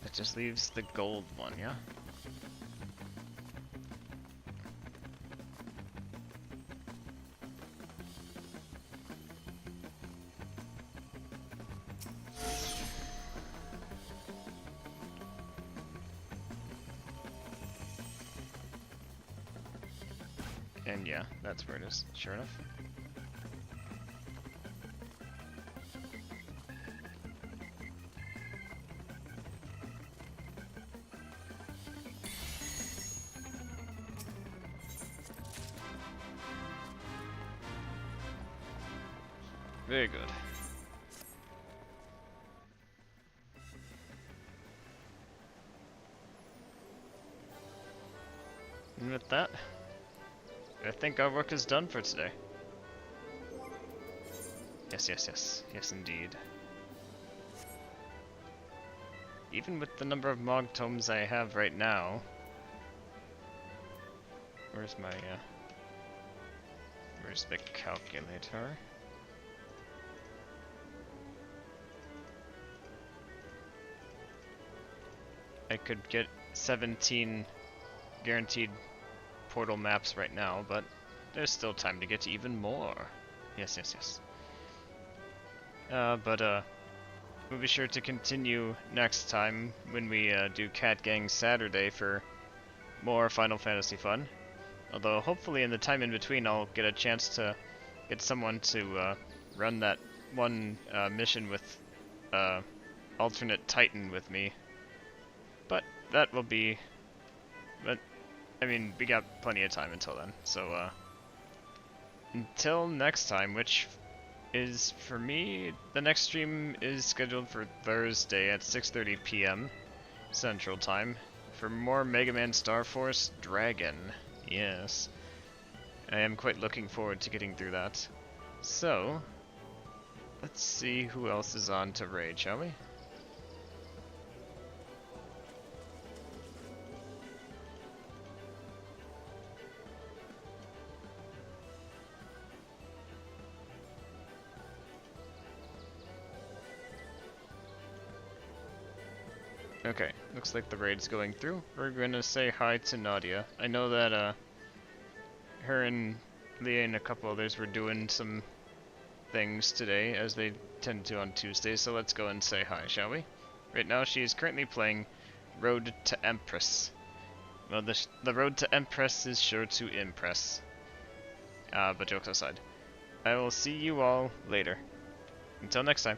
That just leaves the gold one, yeah? And yeah, that's where it is, sure enough. Very good. And with that, I think our work is done for today. Yes, yes, yes. Yes, indeed. Even with the number of Mog Tomes I have right now... Where's my, where's the calculator? I could get 17 guaranteed portal maps right now, but there's still time to get to even more. Yes, yes, yes. We'll be sure to continue next time when we do Cat Gang Saturday for more Final Fantasy fun. Although hopefully in the time in between I'll get a chance to get someone to run that one mission with alternate Titan with me. But that will be... But I mean, we got plenty of time until then, so, until next time, which is, for me, the next stream is scheduled for Thursday at 6:30 p.m. Central Time, for more Mega Man Star Force Dragon. Yes. I am quite looking forward to getting through that. So, let's see who else is on to raid, shall we? Okay, looks like the raid's going through. We're gonna say hi to Nadia. I know that her and Leah and a couple others were doing some things today, as they tend to on Tuesdays, so let's go and say hi, shall we? Right now she is currently playing Road to Empress. Well, the Road to Empress is sure to impress. But jokes aside. I will see you all later. Until next time.